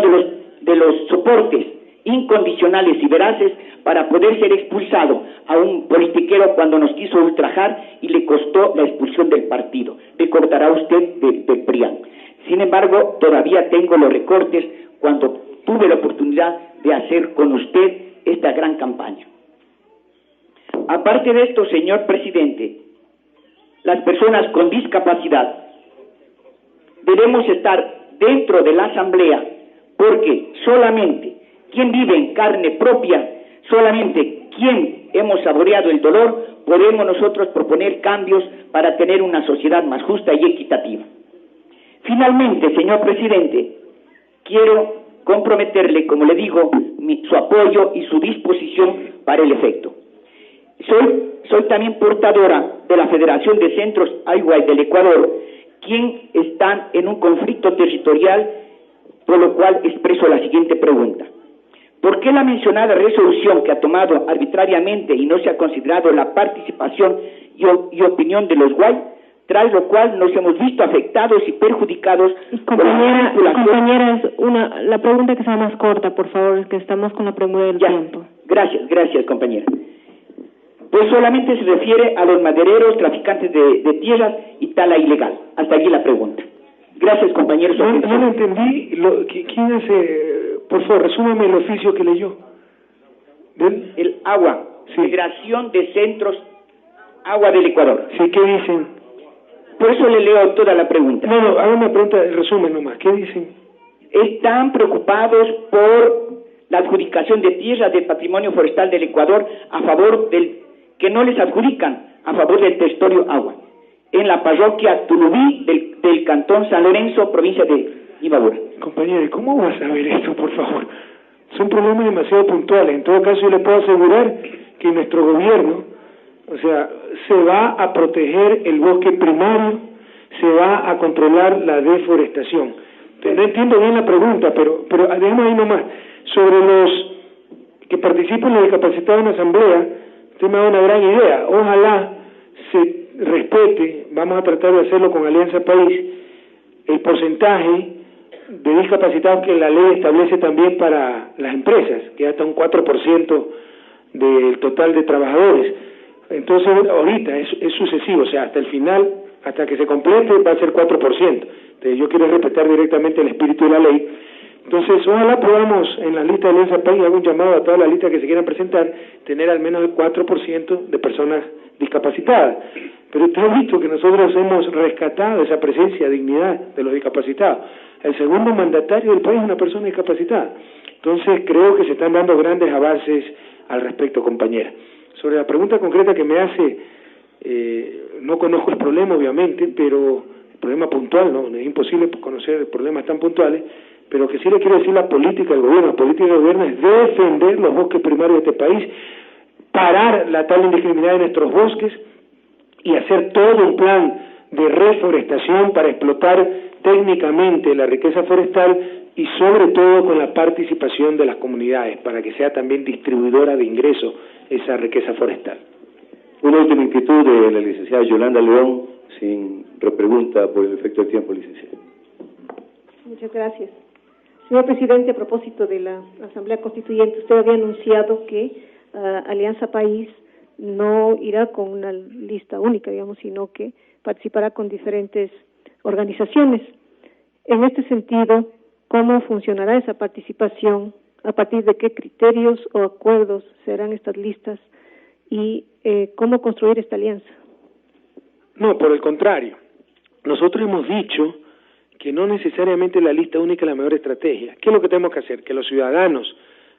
de los soportes incondicionales y veraces para poder ser expulsado a un politiquero cuando nos quiso ultrajar y le costó la expulsión del partido. Recordará usted del PRIAN. Sin embargo, todavía tengo los recortes cuando tuve la oportunidad de hacer con usted esta gran campaña. Aparte de esto, señor presidente, las personas con discapacidad debemos estar dentro de la asamblea, porque solamente quien vive en carne propia, solamente quien hemos saboreado el dolor, podemos nosotros proponer cambios para tener una sociedad más justa y equitativa. Finalmente, señor presidente, quiero comprometerle, como le digo, su apoyo y su disposición para el efecto. Soy también portadora de la Federación de Centros Aiguay del Ecuador, quien están en un conflicto territorial, por lo cual expreso la siguiente pregunta. ¿Por qué la mencionada resolución que ha tomado arbitrariamente y no se ha considerado la participación y opinión de los Guay, tras lo cual nos hemos visto afectados y perjudicados? Compañeras, la pregunta que sea más corta, por favor, que estamos con la premura del tiempo. Gracias, compañera. Pues solamente se refiere a los madereros, traficantes de tierras y tala ilegal. Hasta aquí la pregunta. Gracias, compañeros. No lo entendí. ¿Quién es? Por favor, resúmame el oficio que leyó. El agua. Sí. Federación de Centros Agua del Ecuador. Sí, ¿qué dicen? Por eso le leo toda la pregunta. No, haga una pregunta, resumen nomás. ¿Qué dicen? Están preocupados por la adjudicación de tierras del patrimonio forestal del Ecuador a favor que no les adjudican a favor del territorio agua, en la parroquia Tulubí del cantón San Lorenzo, provincia de Imbabura. Compañero, ¿cómo vas a ver esto, por favor? Son problemas demasiado puntuales. En todo caso, yo le puedo asegurar que nuestro gobierno, se va a proteger el bosque primario, se va a controlar la deforestación. No entiendo bien la pregunta, pero dejemos ahí nomás. Sobre los que participan los discapacitados en la asamblea, usted me da una gran idea. Ojalá se respete, vamos a tratar de hacerlo con Alianza País, el porcentaje de discapacitados que la ley establece también para las empresas, que es hasta un 4% del total de trabajadores. Entonces, ahorita es sucesivo, hasta el final, hasta que se complete, va a ser 4%. Entonces, yo quiero respetar directamente el espíritu de la ley. Entonces, ojalá podamos, en la lista de Alianza País, hago un llamado a todas las listas que se quieran presentar, tener al menos el 4% de personas discapacitadas. Pero usted ha visto que nosotros hemos rescatado esa presencia, dignidad de los discapacitados. El segundo mandatario del país es una persona discapacitada. Entonces, creo que se están dando grandes avances al respecto, compañera. Sobre la pregunta concreta que me hace, no conozco el problema, obviamente, pero el problema puntual, no es imposible conocer problemas tan puntuales, pero que sí le quiero decir la política del gobierno. La política del gobierno es defender los bosques primarios de este país, parar la tala indiscriminada de nuestros bosques y hacer todo un plan de reforestación para explotar técnicamente la riqueza forestal y sobre todo con la participación de las comunidades para que sea también distribuidora de ingresos esa riqueza forestal. Una última inquietud de la licenciada Yolanda León, sin repregunta por el efecto del tiempo, licenciada. Muchas gracias. Señor presidente, a propósito de la Asamblea Constituyente, usted había anunciado que Alianza País no irá con una lista única, sino que participará con diferentes organizaciones. En este sentido, ¿cómo funcionará esa participación? ¿A partir de qué criterios o acuerdos serán estas listas? ¿Y cómo construir esta alianza? No, por el contrario. Nosotros hemos dicho que no necesariamente la lista única es la mejor estrategia. ¿Qué es lo que tenemos que hacer? Que los ciudadanos,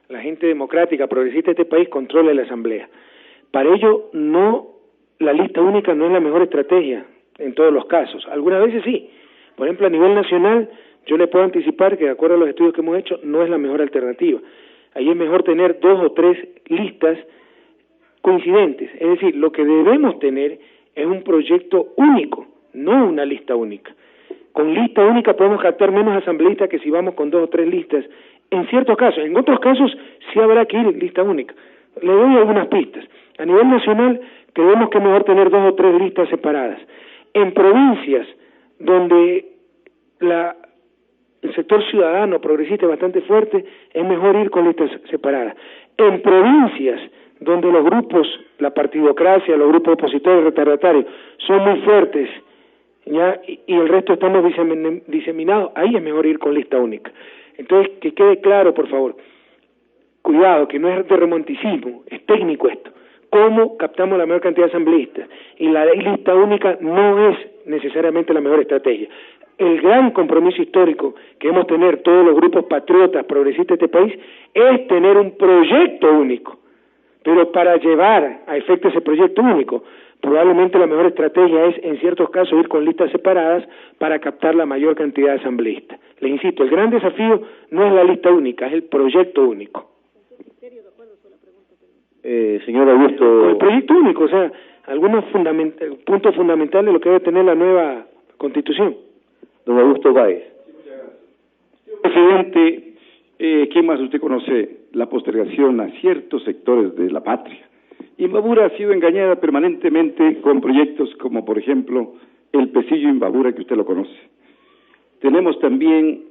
la gente democrática, progresista de este país, controle la asamblea. Para ello, la lista única no es la mejor estrategia en todos los casos. Algunas veces sí. Por ejemplo, a nivel nacional, yo le puedo anticipar que, de acuerdo a los estudios que hemos hecho, no es la mejor alternativa. Ahí es mejor tener 2 o 3 listas coincidentes. Es decir, lo que debemos tener es un proyecto único, no una lista única. Con lista única podemos captar menos asambleístas que si vamos con 2 o 3 listas. En ciertos casos, en otros casos sí habrá que ir lista única. Le doy algunas pistas. A nivel nacional creemos que es mejor tener 2 o 3 listas separadas. En provincias donde el sector ciudadano progresista es bastante fuerte, es mejor ir con listas separadas. En provincias donde los grupos, la partidocracia, los grupos opositores retardatarios son muy fuertes, ¿ya? Y el resto estamos diseminados, ahí es mejor ir con lista única. Entonces, que quede claro, por favor, cuidado, que no es de romanticismo, es técnico esto. ¿Cómo captamos la mayor cantidad de asambleístas? Y la lista única no es necesariamente la mejor estrategia. El gran compromiso histórico que debemos tener todos los grupos patriotas, progresistas de este país, es tener un proyecto único. Pero para llevar a efecto ese proyecto único, probablemente la mejor estrategia es, en ciertos casos, ir con listas separadas para captar la mayor cantidad de asambleístas. Les insisto, el gran desafío no es la lista única, es el proyecto único. Señor Augusto... El proyecto único, o sea, algunos puntos fundamentales de lo que debe tener la nueva Constitución. Don Augusto Báez. Presidente, ¿qué más usted conoce? La postergación a ciertos sectores de la patria. Imbabura ha sido engañada permanentemente con proyectos como, por ejemplo, el Pesillo Imbabura, que usted lo conoce. Tenemos también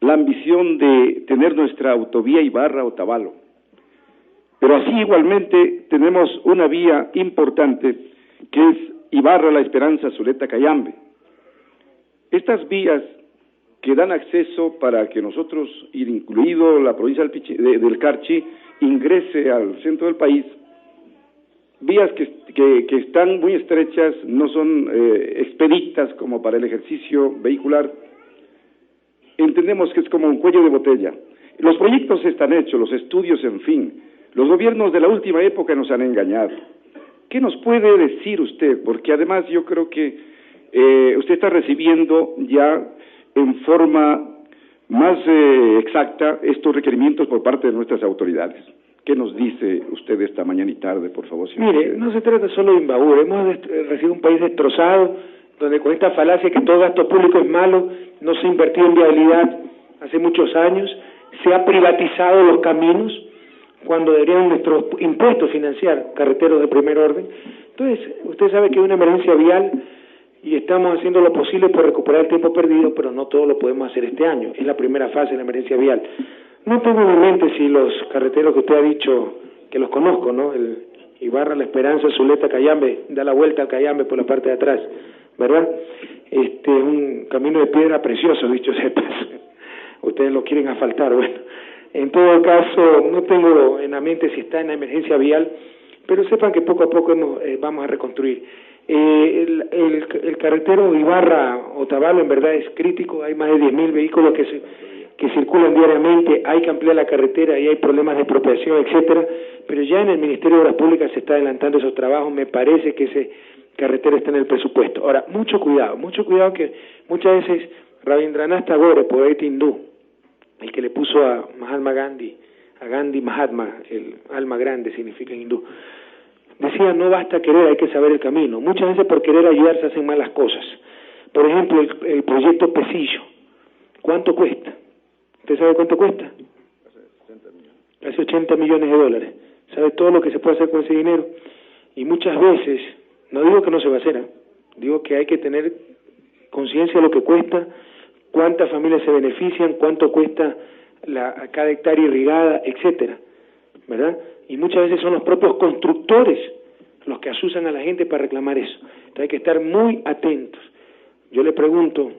la ambición de tener nuestra autovía Ibarra-Otavalo. Pero así igualmente tenemos una vía importante que es Ibarra-La Esperanza-Zuleta-Cayambe. Estas vías que dan acceso para que nosotros, incluido la provincia del Carchi, ingrese al centro del país, vías que están muy estrechas, no son expeditas como para el ejercicio vehicular. Entendemos que es como un cuello de botella. Los proyectos están hechos, los estudios, en fin. Los gobiernos de la última época nos han engañado. ¿Qué nos puede decir usted? Porque además yo creo que usted está recibiendo ya en forma más exacta estos requerimientos por parte de nuestras autoridades. ¿Qué nos dice usted esta mañana y tarde, por favor, señor? Mire, no se trata solo de Imbabura. Hemos recibido un país destrozado, donde con esta falacia que todo gasto público es malo, no se ha invertido en vialidad hace muchos años, se ha privatizado los caminos, cuando deberían nuestros impuestos financiar carreteros de primer orden. Entonces, usted sabe que hay una emergencia vial y estamos haciendo lo posible por recuperar el tiempo perdido, pero no todo lo podemos hacer este año. Es la primera fase de la emergencia vial. No tengo en mente si los carreteros que usted ha dicho, que los conozco, ¿no? El Ibarra, La Esperanza, Zuleta, Cayambe, da la vuelta al Cayambe por la parte de atrás, ¿verdad? Un camino de piedra precioso, dicho sea de paso. Ustedes lo quieren asfaltar, bueno. En todo caso, no tengo en la mente si está en la emergencia vial, pero sepan que poco a poco vamos a reconstruir. El carretero Ibarra-Otavalo en verdad es crítico, hay más de 10.000 vehículos que circulan diariamente, hay que ampliar la carretera y hay problemas de expropiación, etcétera, pero ya en el Ministerio de Obras Públicas se está adelantando esos trabajos, me parece que ese carretero está en el presupuesto. Ahora, mucho cuidado que muchas veces Rabindranath Tagore, poeta hindú, el que le puso a Mahatma Gandhi, a Gandhi Mahatma, el alma grande significa en hindú, decía, no basta querer, hay que saber el camino. Muchas veces por querer ayudar se hacen malas cosas. Por ejemplo, el proyecto Pesillo, ¿cuánto cuesta? ¿Usted sabe cuánto cuesta? Casi 80 millones de dólares. ¿Sabe todo lo que se puede hacer con ese dinero? Y muchas veces, no digo que no se va a hacer, digo que hay que tener conciencia de lo que cuesta, cuántas familias se benefician, cuánto cuesta cada hectárea irrigada, etcétera, ¿verdad? Y muchas veces son los propios constructores los que asusan a la gente para reclamar eso. Entonces hay que estar muy atentos. Yo le pregunto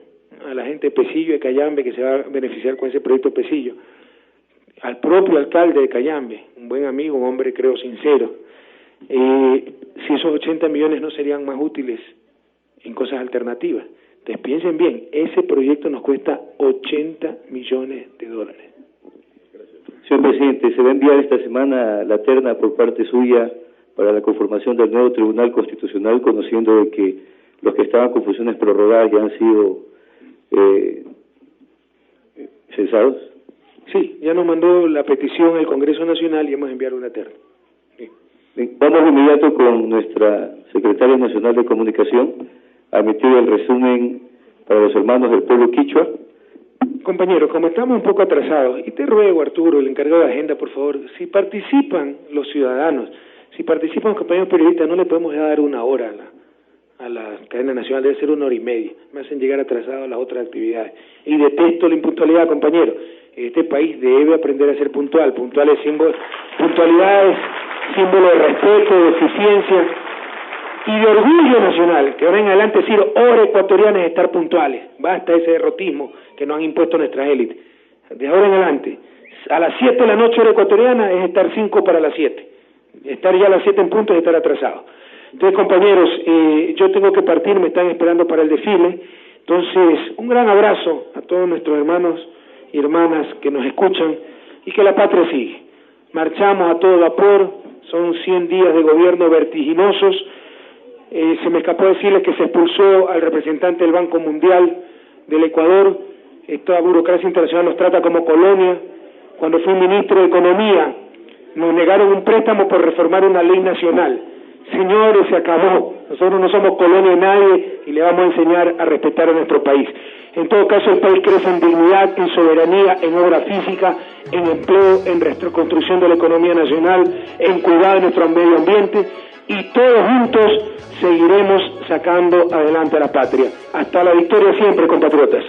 a la gente de Pesillo, de Cayambe, que se va a beneficiar con ese proyecto Pesillo, al propio alcalde de Cayambe, un buen amigo, un hombre creo sincero, si esos 80 millones no serían más útiles en cosas alternativas. Entonces piensen bien, ese proyecto nos cuesta 80 millones de dólares. Señor presidente, se va a enviar esta semana la terna por parte suya para la conformación del nuevo Tribunal Constitucional, conociendo de que los que estaban con funciones prorrogadas ya han sido cesados. Sí, ya nos mandó la petición al Congreso Nacional y hemos enviado una terna. Sí. Vamos de inmediato con nuestra Secretaria Nacional de Comunicación a emitir el resumen para los hermanos del pueblo quichua. Compañeros, como estamos un poco atrasados, y te ruego, Arturo, el encargado de agenda, por favor, si participan los ciudadanos, si participan los compañeros periodistas, no le podemos dar una hora a la cadena nacional debe ser 1 hora y media. Me hacen llegar atrasado a las otras actividades. Y detesto la impuntualidad, compañero. Este país debe aprender a ser puntual. Puntualidad es símbolo de respeto, de eficiencia y de orgullo nacional. Que ahora en adelante decir hora ecuatoriana es estar puntuales. Basta ese derrotismo que nos han impuesto nuestras élites. De ahora en adelante, a las 7 de la noche hora ecuatoriana es estar 5 para las 7. Estar ya a las 7 en punto es estar atrasado. Entonces, compañeros, yo tengo que partir, me están esperando para el desfile. Entonces, un gran abrazo a todos nuestros hermanos y hermanas que nos escuchan y que la patria sigue. Marchamos a todo vapor, son 100 días de gobierno vertiginosos. Se me escapó decirles que se expulsó al representante del Banco Mundial del Ecuador. Esta burocracia internacional nos trata como colonia. Cuando fui ministro de Economía, nos negaron un préstamo por reformar una ley nacional. Señores, se acabó. Nosotros no somos colonia de nadie y le vamos a enseñar a respetar a nuestro país. En todo caso, el país crece en dignidad, en soberanía, en obra física, en empleo, en reconstrucción de la economía nacional, en cuidado de nuestro medio ambiente, y todos juntos seguiremos sacando adelante a la patria. Hasta la victoria siempre, compatriotas.